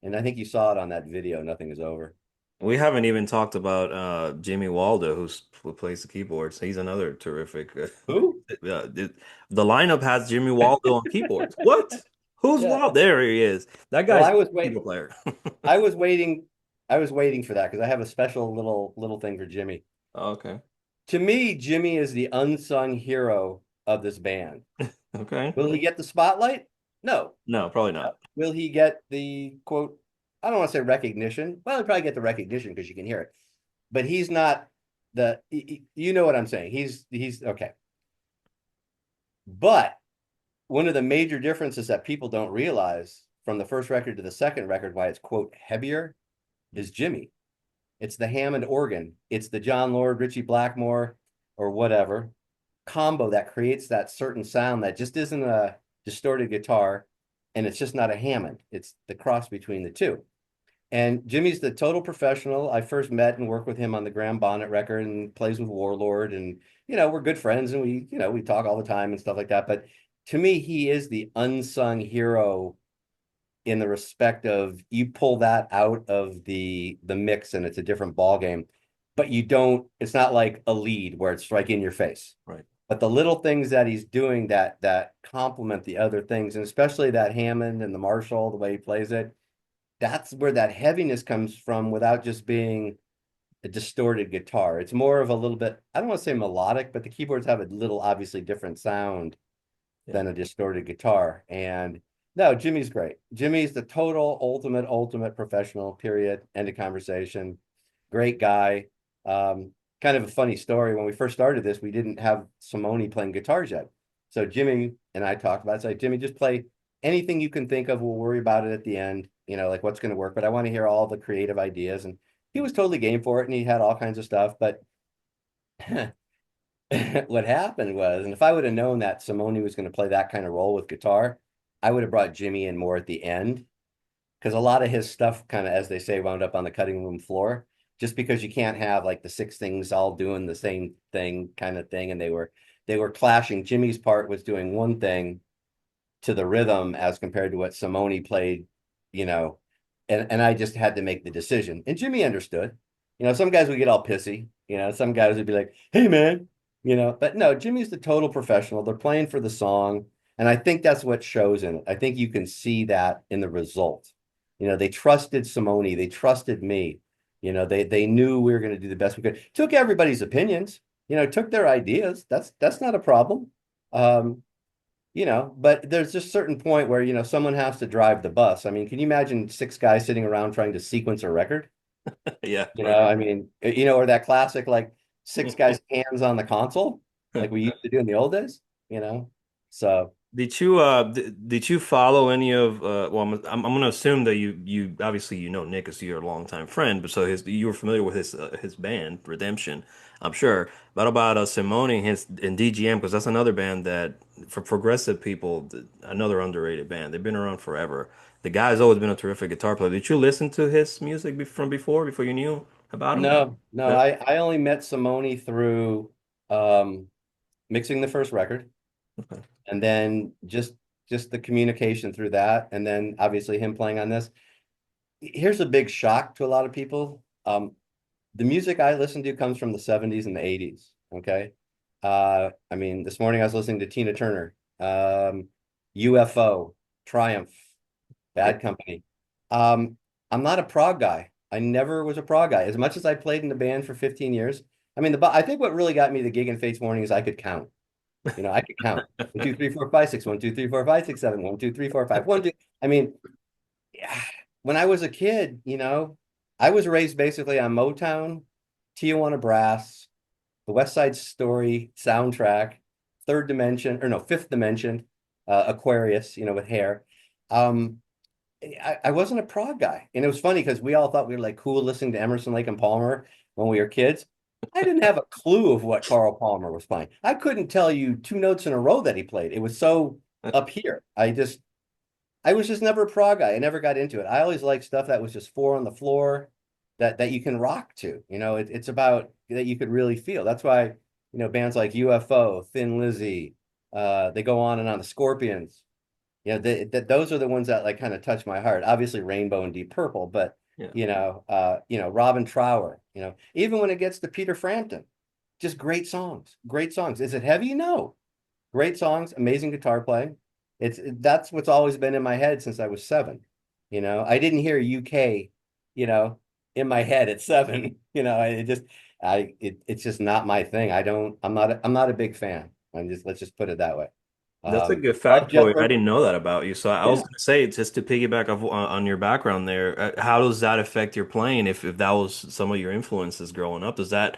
And I think you saw it on that video, Nothing Is Over. We haven't even talked about Jimmy Waldo, who plays the keyboards. He's another terrific. Who? The lineup has Jimmy Waldo on keyboards. What? Who's Yeah. Waldo? There he is. That Well, guy's a keyboard player. I was waiting. I was waiting for that because I have a special little thing for Jimmy. Okay. To me, Jimmy is the unsung hero of this band. Okay. Will he get the spotlight? No. No, probably not. Will he get the quote? I don't want to say recognition. Well, he'll probably get the recognition because you can hear it. But he's not you know what I'm saying. He's okay. But one of the major differences that people don't realize from the first record to the second record, why it's quote heavier, is Jimmy. It's the Hammond organ. It's the John Lord, Ritchie Blackmore, or whatever combo that creates that certain sound that just isn't a distorted guitar, and it's just not a Hammond. It's the cross between the two. And Jimmy's the total professional. I first met and worked with him on the Graham Bonnet record and plays with Warlord. And, we're good friends and we talk all the time and stuff like that. But to me, he is the unsung hero in the respect of you pull that out of the mix and it's a different ball game. But it's not like a lead where it's like in your face. Right. But the little things that he's doing that complement the other things, and especially that Hammond and the Marshall, the way he plays it, that's where that heaviness comes from without just being a distorted guitar. It's more of a little bit, I don't want to say melodic, but the keyboards have a little obviously different sound than a distorted guitar. And no, Jimmy's great. Jimmy's the total ultimate professional, period. End of conversation. Great guy. Kind of a funny story. When we first started this, we didn't have Simone playing guitars yet. So Jimmy and I talked about it. It's like, Jimmy, just play anything you can think of. We'll worry about it at the end, like what's going to work. But I want to hear all the creative ideas. And he was totally game for it. And he had all kinds of stuff. But what happened was, and if I would have known that Simone was going to play that kind of role with guitar, I would have brought Jimmy in more at the end. Because a lot of his stuff kind of, as they say, wound up on the cutting room floor. Just because you can't have like the six things all doing the same thing kind of thing. And they were clashing. Jimmy's part was doing one thing to the rhythm as compared to what Simone played, and I just had to make the decision. And Jimmy understood. Some guys would get all pissy, some guys would be like, hey man, but no, Jimmy's the total professional. They're playing for the song. And I think that's what shows in it. I think you can see that in the result. They trusted Simone, they trusted me. They knew we were going to do the best we could. Took everybody's opinions, took their ideas. That's not a problem. But there's just a certain point where, someone has to drive the bus. I mean, can you imagine six guys sitting around trying to sequence a record? Yeah. I mean, or that classic, like six guys hands on the console, like we used to do in the old days, so. Did you follow any of well I'm going to assume that you obviously Nick is your longtime friend, but so you were familiar with his band Redemption, I'm sure. But about Simone and DGM, because that's another band that for progressive people, another underrated band. They've been around forever. The guy's always been a terrific guitar player. Did you listen to his music from before you knew about him? No, No? I only met Simone through um mixing the first record, Okay. and then just the communication through that, and then obviously him playing on this. Here's a big shock to a lot of people. The music I listen to comes from the 70s and the 80s. Okay. I mean, this morning I was listening to Tina Turner, UFO, Triumph, Bad Company. I'm not a prog guy. I never was a prog guy. As much as I played in the band for 15 years. I mean, I think what really got me the gig in Fates Warning is I could count. I could count 1, 2, 3, 4, 5, 6, 1, 2, 3, 4, 5, 6, 7, 1, 2, 3, 4, 5, 1, 2. I mean, yeah, when I was a kid, I was raised basically on Motown, Tijuana Brass, the West Side Story soundtrack, Third Dimension, or no, Fifth Dimension, Aquarius, with hair. I wasn't a prog guy. And it was funny because we all thought we were like cool listening to Emerson, Lake and Palmer when we were kids. I didn't have a clue of what Carl Palmer was playing. I couldn't tell you 2 notes in a row that he played. It was so up here. I was just never a prog guy. I never got into it. I always liked stuff that was just four on the floor that you can rock to. It's about that you could really feel. That's why, bands like UFO, Thin Lizzy, they go on and on, the Scorpions, those are the ones that like kind of touch my heart. Obviously, Rainbow and Deep Purple, but Yeah. Robin Trower. Even when it gets to Peter Frampton, just great songs. Great songs. Is it heavy? No. Great songs, amazing guitar playing. That's what's always been in my head since I was 7. I didn't hear UK, you know, in my head at 7. It's just not my thing. I'm not a big fan. Let's just put it that way. That's a good Love factoid. I Jethro. didn't know that about you. So I was Yeah. going to say, just to piggyback off on your background there, how does that affect your playing? If that was some of your influences growing up, does that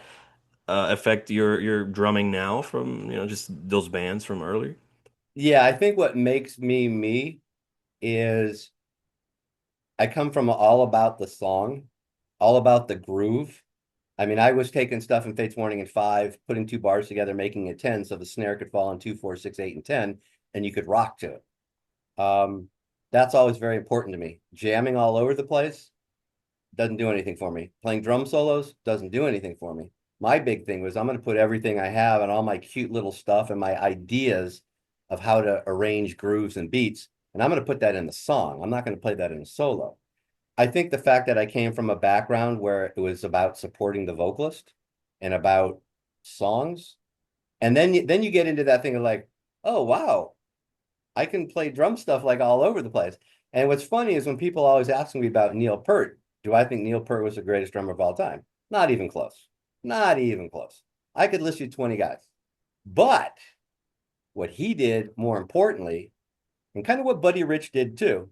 affect your drumming now from, just those bands from earlier? Yeah, I think what makes me me is I come from all about the song, all about the groove. I mean, I was taking stuff in Fates Warning in 5, putting 2 bars together, making it 10, so the snare could fall in 2, 4, 6, 8, and 10, and you could rock to it. That's always very important to me. Jamming all over the place doesn't do anything for me. Playing drum solos doesn't do anything for me. My big thing was I'm going to put everything I have and all my cute little stuff and my ideas of how to arrange grooves and beats, and I'm going to put that in the song. I'm not going to play that in a solo. I think the fact that I came from a background where it was about supporting the vocalist and about songs, and then you get into that thing of like, oh wow, I can play drum stuff like all over the place. And what's funny is when people always ask me about Neil Peart, do I think Neil Peart was the greatest drummer of all time? Not even close. Not even close. I could list you 20 guys. But what he did, more importantly, and kind of what Buddy Rich did too,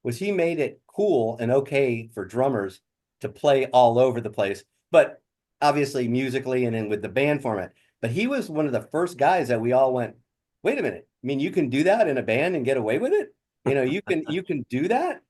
was he made it cool and okay for drummers to play all over the place, but obviously musically and then with the band format. But he was one of the first guys that we all went, wait a minute. I mean, you can do that in a band and get away with it? You can do that?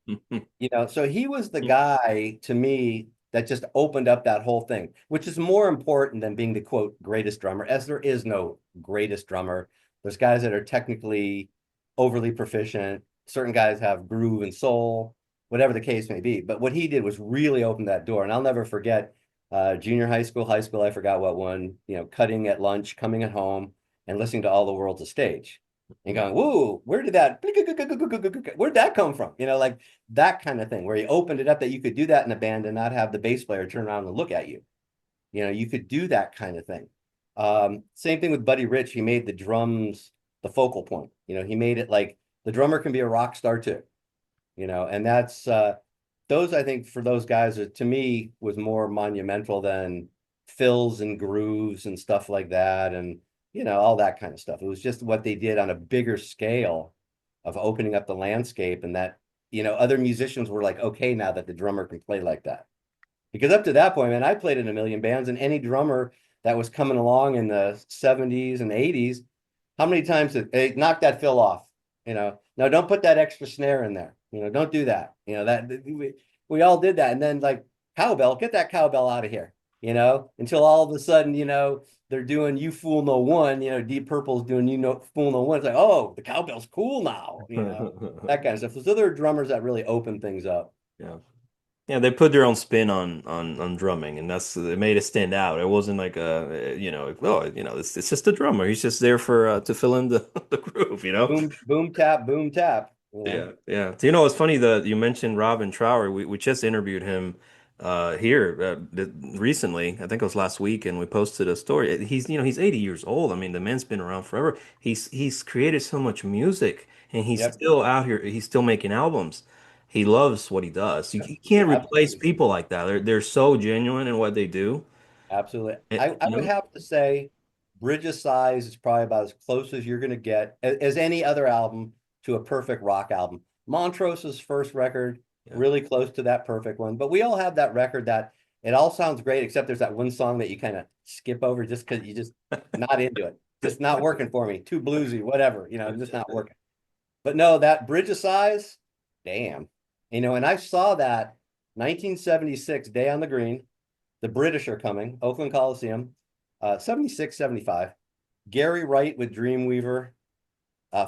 So he was the guy to me that just opened up that whole thing, which is more important than being the quote greatest drummer, as there is no greatest drummer. There's guys that are technically overly proficient. Certain guys have groove and soul, whatever the case may be. But what he did was really open that door. And I'll never forget junior high school, I forgot what one, cutting at lunch, coming at home, and listening to All the World's a Stage and going, whoa, where'd that come from? Like that kind of thing, where he opened it up that you could do that in a band and not have the bass player turn around and look at you. You could do that kind of thing. Same thing with Buddy Rich. He made the drums the focal point. He made it like the drummer can be a rock star too. And that's those, I think, for those guys, to me, was more monumental than fills and grooves and stuff like that. And, all that kind of stuff. It was just what they did on a bigger scale of opening up the landscape, and that, other musicians were like, okay, now that the drummer can play like that. Because up to that point, man, I played in a million bands, and any drummer that was coming along in the 70s and 80s, how many times did hey, knock that fill off? No, don't put that extra snare in there. Don't do that. We all did that. And then like cowbell, get that cowbell out of here, until all of a sudden, they're doing You Fool No One, Deep Purple's doing Fool No One. It's like, oh, the cowbell's cool now, that kind of stuff. So there are drummers that really open things up. Yeah. Yeah, they put their own spin on drumming, and it made it stand out. It wasn't like it's just a drummer. He's just there for to fill in the the groove. Boom, boom, tap, boom, tap. Yeah, yeah. So, it's funny that you mentioned Robin Trower. We just interviewed him here recently. I think it was last week, and we posted a story. He's 80 years old. I mean, the man's been around forever. He's created so much music, and he's Yep. still out here. He's still making albums. He loves what he does. You Yeah, can't replace absolutely. people like that. They're so genuine in what they do. Absolutely. And, I would have to say Bridge of Sighs is probably about as close as you're going to get as any other album to a perfect rock album. Montrose's first record, yeah. really close to that perfect one. But we all have that record that it all sounds great, except there's that one song that you kind of skip over just because you just not into it. Just not working for me. Too bluesy, whatever, just not working. But no, that Bridge of Sighs, damn. And I saw that 1976 Day on the Green. The British are coming, Oakland Coliseum, 76, 75. Gary Wright with Dreamweaver,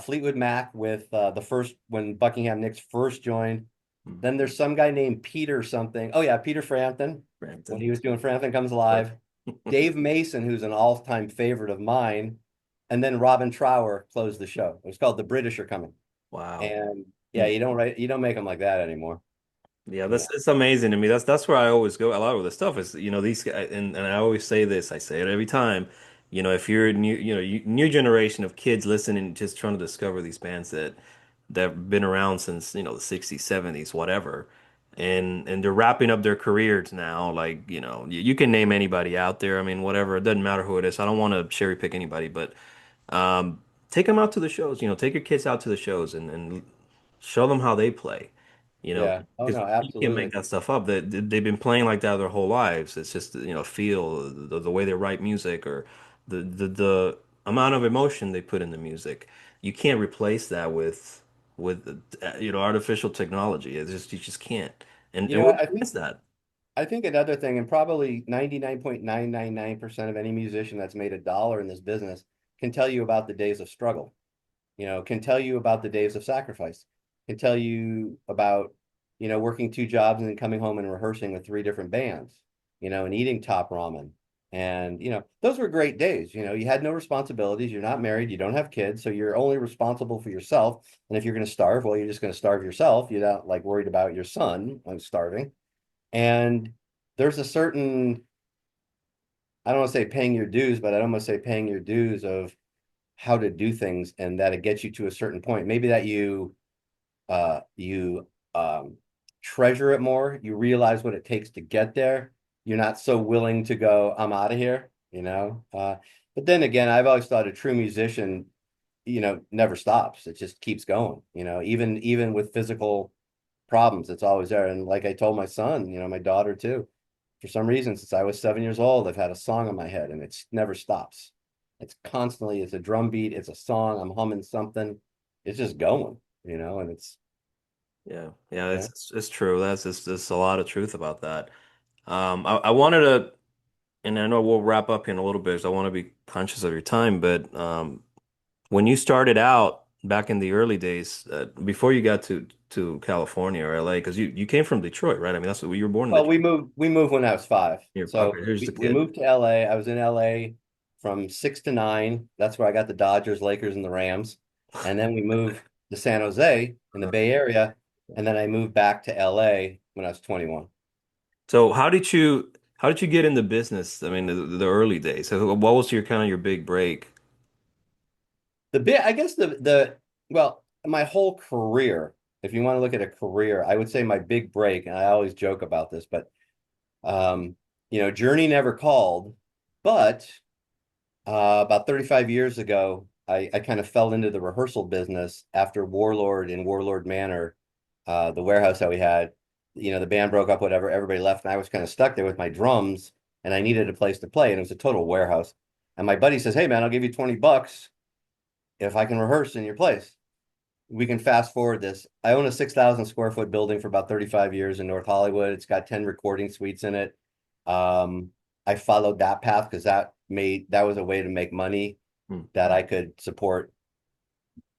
Fleetwood Mac with the first, when Buckingham Nicks first joined. Then there's some guy named Peter something. Oh, yeah, Peter Frampton, when he was doing Frampton Comes Alive. Dave Mason, who's an all-time favorite of mine. And then Robin Trower closed the show. It was called The British Are Coming. Wow. And yeah, Hmm. you don't make them like that anymore. Yeah, You know, that's it's amazing to me. That's where I always go. A lot of the stuff is, these guys, and I always say this, I say it every time. If you're a new, new generation of kids listening, just trying to discover these bands that've been around since, the 60s, 70s, whatever. And they're wrapping up their careers now. Like, you can name anybody out there. I mean, whatever, it doesn't matter who it is. I don't want to cherry pick anybody, but um, take them out to the shows. Take your kids out to the shows and show them how they play. yeah. Oh Because no, you can't make absolutely. that stuff up. They've been playing like that their whole lives. It's just, feel the way they write music or the amount of emotion they put in the music. You can't replace that with artificial technology. You just can't. And You and know we're what? up against that. I think another thing, and probably 99.999% of any musician that's made a dollar in this business can tell you about the days of struggle, can tell you about the days of sacrifice, can tell you about, working two jobs and then coming home and rehearsing with three different bands, and eating top ramen. And, those were great days. You had no responsibilities. You're not married. You don't have kids. So you're only responsible for yourself. And if you're going to starve, well, you're just going to starve yourself. You're not like worried about your son starving. And there's a certain, I don't want to say paying your dues, but I'd almost say paying your dues of how to do things and that it gets you to a certain point. Maybe that you treasure it more. You realize what it takes to get there. You're not so willing to go, I'm out of here. But then again, I've always thought a true musician, never stops. It just keeps going, even with physical problems, it's always there. And like I told my son, my daughter too, for some reason, since I was 7 years old, I've had a song in my head and it never stops. It's constantly, it's a drum beat, it's a song, I'm humming something. It's just going, and it's, Yeah, yeah, yeah. it's true. There's a lot of truth about that. I wanted to, and I know we'll wrap up here in a little bit, because I want to be conscious of your time. But when you started out back in the early days, before you got to California or LA, because you came from Detroit, right? I mean, that's what you were born in Well, Detroit. we moved when I was 5. Okay, So here's the we kid. moved to LA. I was in LA from 6 to 9. That's where I got the Dodgers, Lakers, and the Rams. And then we moved to San Jose in the Uh, Bay Area. And then I moved back to LA when I was 21. So how did you get in the business? I mean, the early days. So what was your kind of your big break? I guess well, my whole career, if you want to look at a career, I would say my big break, and I always joke about this, but um, Journey never called, but about 35 years ago, I kind of fell into the rehearsal business after Warlord and Warlord Manor, the warehouse that we had. The band broke up, whatever, everybody left, and I was kind of stuck there with my drums, and I needed a place to play, and it was a total warehouse. And my buddy says, "Hey man, I'll give you $20 if I can rehearse in your place." We can fast forward this. I own a 6,000 square foot building for about 35 years in North Hollywood. It's got 10 recording suites in it. Um, I followed that path because that was a way to make money Hmm. that I could support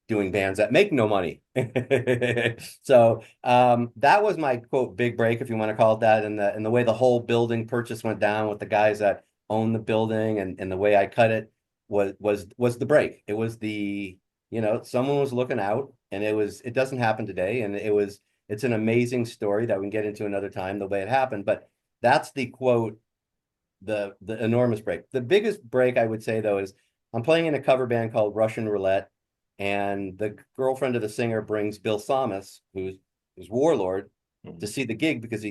doing bands that make no money. So that was my quote big break, if you want to call it that, and the way the whole building purchase went down with the guys that own the building and the way I cut it was the break. It was someone was looking out, and it doesn't happen today, and it's an amazing story that we can get into another time the way it happened. But that's the quote, the enormous break. The biggest break I would say though is I'm playing in a cover band called Russian Roulette, and the girlfriend of the singer brings Bill Samus, who's Warlord, to Hmm. see the gig because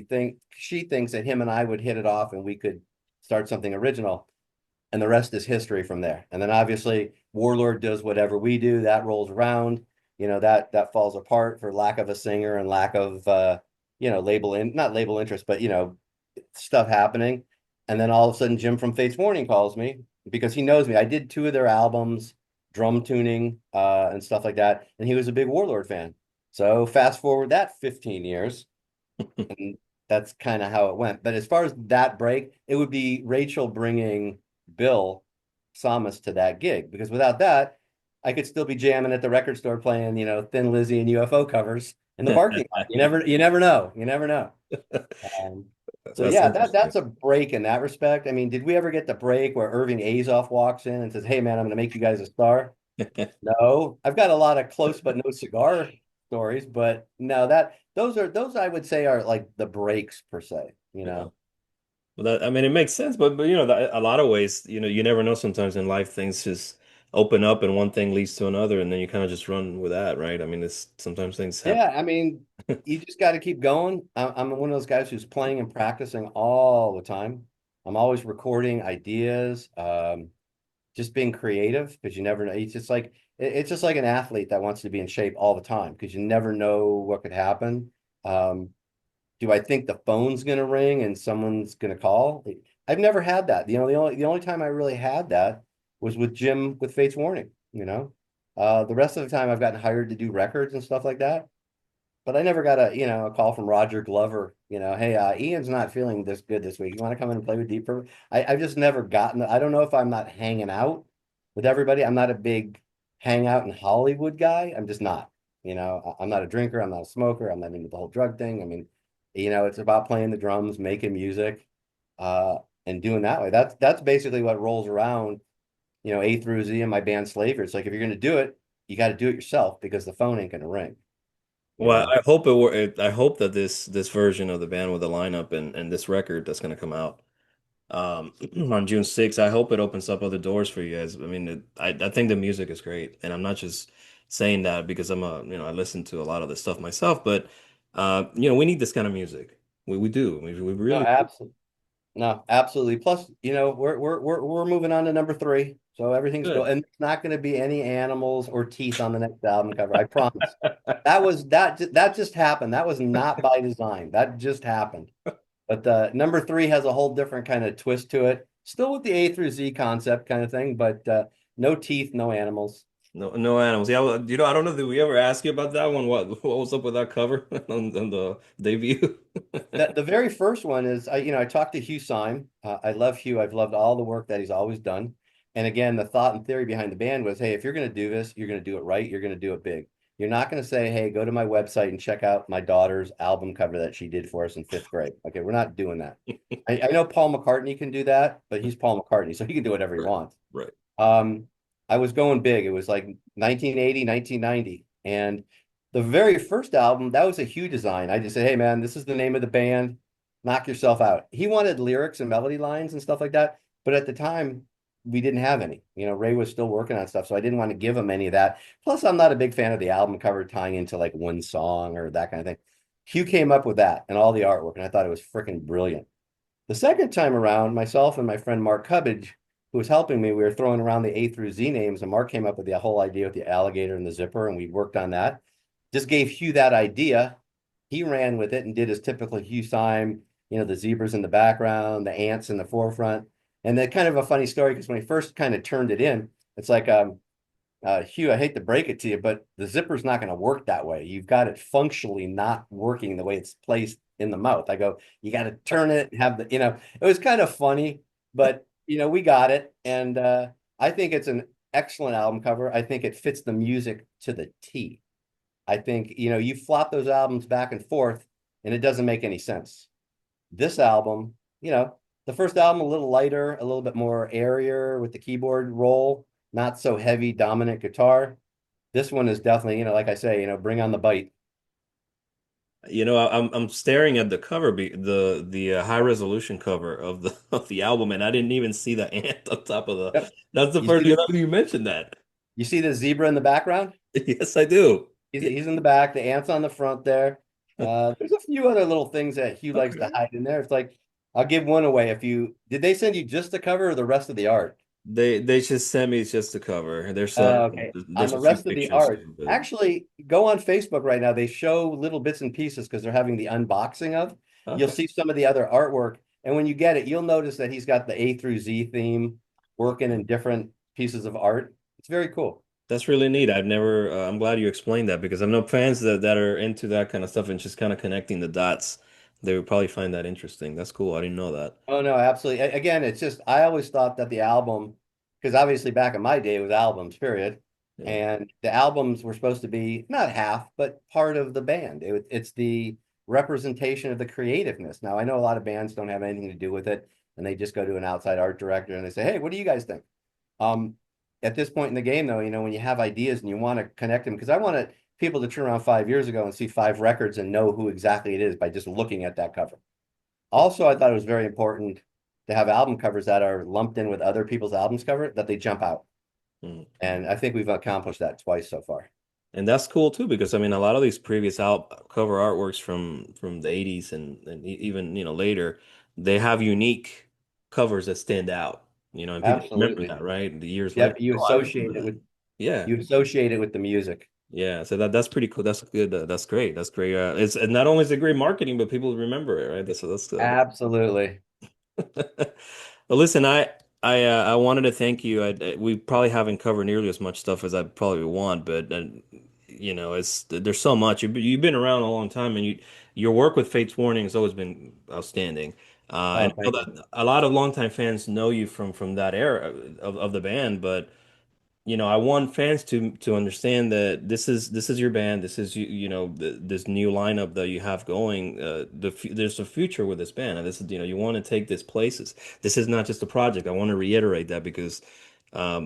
she thinks that him and I would hit it off and we could start something original. And the rest is history from there. And then obviously Warlord does whatever we do, that rolls around, that falls apart for lack of a singer and lack of not label interest, but stuff happening. And then all of a sudden, Jim from Fates Warning calls me because he knows me. I did 2 of their albums, drum tuning, and stuff like that. And he was a big Warlord fan. So fast forward that 15 years, and that's kind of how it went. But as far as that break, it would be Rachel bringing Bill Samus to that gig because without that, I could still be jamming at the record store playing, Thin Lizzy and UFO covers in the parking lot. You never know. You never know. Um, so That's yeah, interesting. that's a break in that respect. I mean, did we ever get the break where Irving Azoff walks in and says, "Hey man, I'm going to make you guys a star"? No, I've got a lot of close but no cigar stories, but no, that those I would say are like the breaks per se, you Yeah. know. Well, that, I mean, it makes sense, but you know, that, a lot of ways, you know, you never know. Sometimes in life, things just open up, and one thing leads to another, and then you kind of just run with that, right? I mean, it's sometimes things happen. Yeah, I mean, you just got to keep going. I'm one of those guys who's playing and practicing all the time. I'm always recording ideas, just being creative because you never know. It's just like an athlete that wants to be in shape all the time because you never know what could happen. Um, do I think the phone's going to ring and someone's going to call? I've never had that. The only time I really had that was with Jim with Fates Warning, you know. The rest of the time I've gotten hired to do records and stuff like that. But I never got a call from Roger Glover, hey, Ian's not feeling this good this week. You want to come in and play with Deep Purple? I've just never gotten, I don't know if I'm not hanging out with everybody. I'm not a big hangout in Hollywood guy. I'm just not, I'm not a drinker. I'm not a smoker. I'm not into the whole drug thing. I mean, it's about playing the drums, making music, uh, and doing that way. That's basically what rolls around, A through Z and my band Slaver. It's like, if you're going to do it, you got to do it yourself because the phone ain't going to ring, you Well, know? I hope it were. I hope that this version of the band with the lineup and this record that's going to come out on June 6th, I hope it opens up other doors for you guys. I mean, I think the music is great, and I'm not just saying that because I listen to a lot of this stuff myself, but we need this kind of music. We do. We No, really do. absolutely. No, absolutely. Plus, we're moving on to number three. So everything's go Good. and it's not going to be any animals or teeth on the next album cover. I promise. That just happened. That was not by design. That just happened. But number three has a whole different kind of twist to it. Still with the A through Z concept kind of thing, but no teeth, no animals. No, no animals. Yeah, well, I don't know. Did we ever ask you about that one? What was up with that cover on the debut? The very first one is I talked to Hugh Syme. I love Hugh. I've loved all the work that he's always done. And again, the thought and theory behind the band was, hey, if you're going to do this, you're going to do it right. You're going to do it big. You're not going to say, hey, go to my website and check out my daughter's album cover that she did for us in fifth grade. Okay, we're not doing that. I know Paul McCartney can do that, but he's Paul McCartney, so he can do whatever he Right, wants. right. Um, I was going big. It was like 1980, 1990. And the very first album, that was a Hugh design. I just said, hey, man, this is the name of the band. Knock yourself out. He wanted lyrics and melody lines and stuff like that. But at the time, we didn't have any. Ray was still working on stuff. So I didn't want to give him any of that. Plus, I'm not a big fan of the album cover tying into like one song or that kind of thing. Hugh came up with that and all the artwork. And I thought it was freaking brilliant. The second time around, myself and my friend Mark Cubbage, who was helping me, we were throwing around the A through Z names, and Mark came up with the whole idea with the alligator and the zipper, and we worked on that. Just gave Hugh that idea. He ran with it and did his typical Hugh Syme, the zebras in the background, the ants in the forefront. And then kind of a funny story because when he first kind of turned it in, it's like, Hugh, I hate to break it to you, but the zipper's not going to work that way. You've got it functionally not working the way it's placed in the mouth. I go, you got to turn it, have it was kind of funny, but we got it. And I think it's an excellent album cover. I think it fits the music to the T. I think, you flop those albums back and forth and it doesn't make any sense. This album, the first album, a little lighter, a little bit more airier with the keyboard roll, not so heavy, dominant guitar. This one is definitely, like I say, bring on the bite. I'm staring at the cover, the high resolution cover of the of the album, and I didn't even see the ant on top of the. Yep. That's the You first. see the You mentioned that. you see the zebra in the background? Yes, I do. Yeah. He's in the back. The ant's on the front there. There's a few other little things that Hugh likes to Okay. hide in there. It's like I'll give one away. If you did, they send you just the cover or the rest of the art? They just sent me just the cover. Okay. On There's the a few rest of the pictures art, too, but actually, go on Facebook right now. They show little bits and pieces because they're having the unboxing of. You'll okay. see some of the other artwork. And when you get it, you'll notice that he's got the A through Z theme working in different pieces of art. It's very cool. That's really neat. I've never. I'm glad you explained that because I know fans that are into that kind of stuff and just kind of connecting the dots. They would probably find that interesting. That's cool. I didn't know that. Oh no, absolutely. Again, it's just I always thought that the album, because obviously back in my day it was albums, period. Yeah. And the albums were supposed to be not half, but part of the band. It's the representation of the creativeness. Now I know a lot of bands don't have anything to do with it, and they just go to an outside art director and they say, "Hey, what do you guys think?" Um, at this point in the game, though, when you have ideas and you want to connect them, because I wanted people to turn around 5 years ago and see 5 records and know who exactly it is by just looking at that cover. Also, I thought it was very important to have album covers that are lumped in with other people's albums cover, that they jump out. Mm. And I think we've accomplished that twice so far. And that's cool too, because I mean, a lot of these previous out cover artworks from the 80s and even, later, they have unique covers that stand out, and people remember Absolutely. that, right? The years later. Yep. You Oh, I remember associate it that. with Yeah. you associate it with the music. Yeah. So that's pretty cool. That's good. That's great. That's great. It's and not only is it great marketing, but people remember it, right? That's Absolutely. Well, listen, I wanted to thank you. We probably haven't covered nearly as much stuff as I probably want, but it's there's so much. You've been around a long time, and your work with Fates Warning has always been outstanding. And Oh, I know thank you. that a lot of longtime fans know you from that era of the band, but I want fans to understand that this is your band. This is this new lineup that you have going. There's a future with this band, and this is you want to take this places. This is not just a project. I want to reiterate that because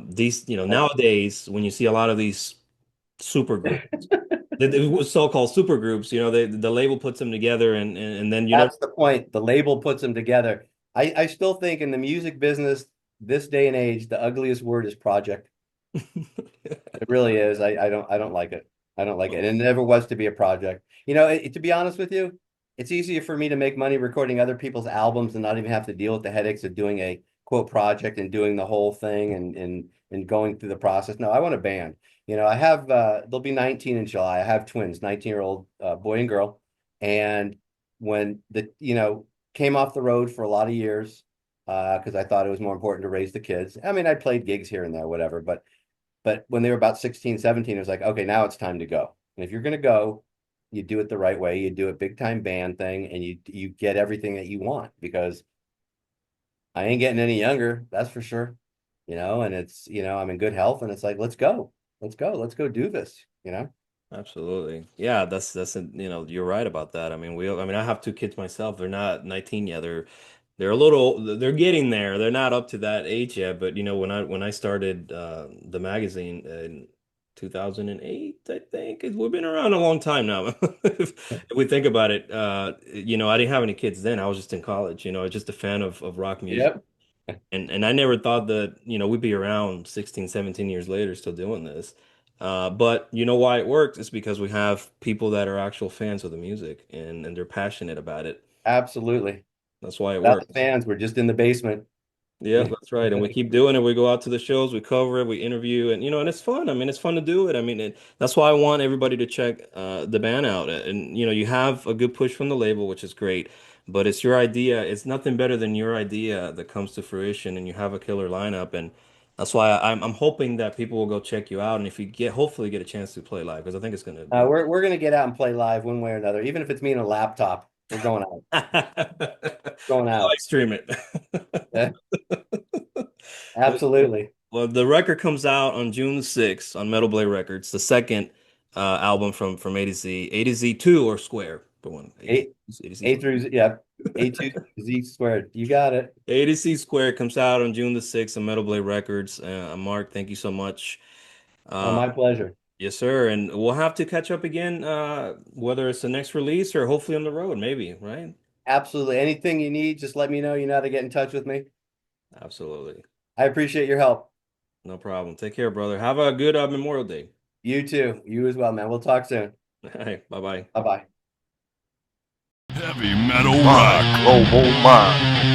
these nowadays when you see a lot of these super groups, the so-called super groups, the label puts them together and then you never. That's the point. The label puts them together. I still think in the music business, this day and age, the ugliest word is project. It really is. I don't like it. I don't like it. And it never was to be a project. To be honest with you, it's easier for me to make money recording other people's albums and not even have to deal with the headaches of doing a quote project and doing the whole thing and going through the process. No, I want a band. I have they'll be 19 in July. I have twins, 19-year-old boy and girl. And when came off the road for a lot of years, because I thought it was more important to raise the kids. I mean, I played gigs here and there, whatever, but when they were about 16, 17, it was like, okay, now it's time to go. And if you're going to go, you do it the right way. You do a big time band thing and you get everything that you want, because I ain't getting any younger. That's for sure. And it's, I'm in good health, and it's like, let's go, let's go do this. Absolutely. Yeah, you're right about that. I mean, I have two kids myself. They're not 19 yet. They're getting there. They're not up to that age yet, but when I started the magazine in 2008, I think we've been around a long time now. If we think about it, I didn't have any kids then. I was just in college, just a fan of rock music. Yep. And I never thought that, we'd be around 16, 17 years later still doing this. But you know why it works? It's because we have people that are actual fans of the music and they're passionate about it. Absolutely. That's why it Without the works. fans, we're just in the basement. Yeah, that's right. And we keep doing it. We go out to the shows, we cover it, we interview, and it's fun. I mean, it's fun to do it. I mean, that's why I want everybody to check the band out. And you have a good push from the label, which is great. But it's your idea. It's nothing better than your idea that comes to fruition, and you have a killer lineup. And that's why I'm hoping that people will go check you out. And if you hopefully get a chance to play live, because I think it's gonna be. We're gonna get out and play live one way or another, even if it's me and a laptop. We're going out. Going I out. live stream it. Yeah, absolutely. Well, the record comes out on June the 6th on Metal Blade Records, the second album from A to Z. A to Z2 or Square, for one. A to Z A Square. through Z, yeah. A2 Z squared. You got it. A to Z Square comes out on June the 6th on Metal Blade Records. Mark, thank you so much. Oh, Uh, my pleasure. yes, sir. And we'll have to catch up again, whether it's the next release or hopefully on the road, maybe, right? Absolutely. Anything you need, just let me know. You know how to get in touch with me. Absolutely. I appreciate your help. No problem. Take care, brother. Have a good Memorial Day. You too. You as well, man. We'll talk soon. Hey, bye-bye. Bye bye. Heavy metal rock. Global Mind.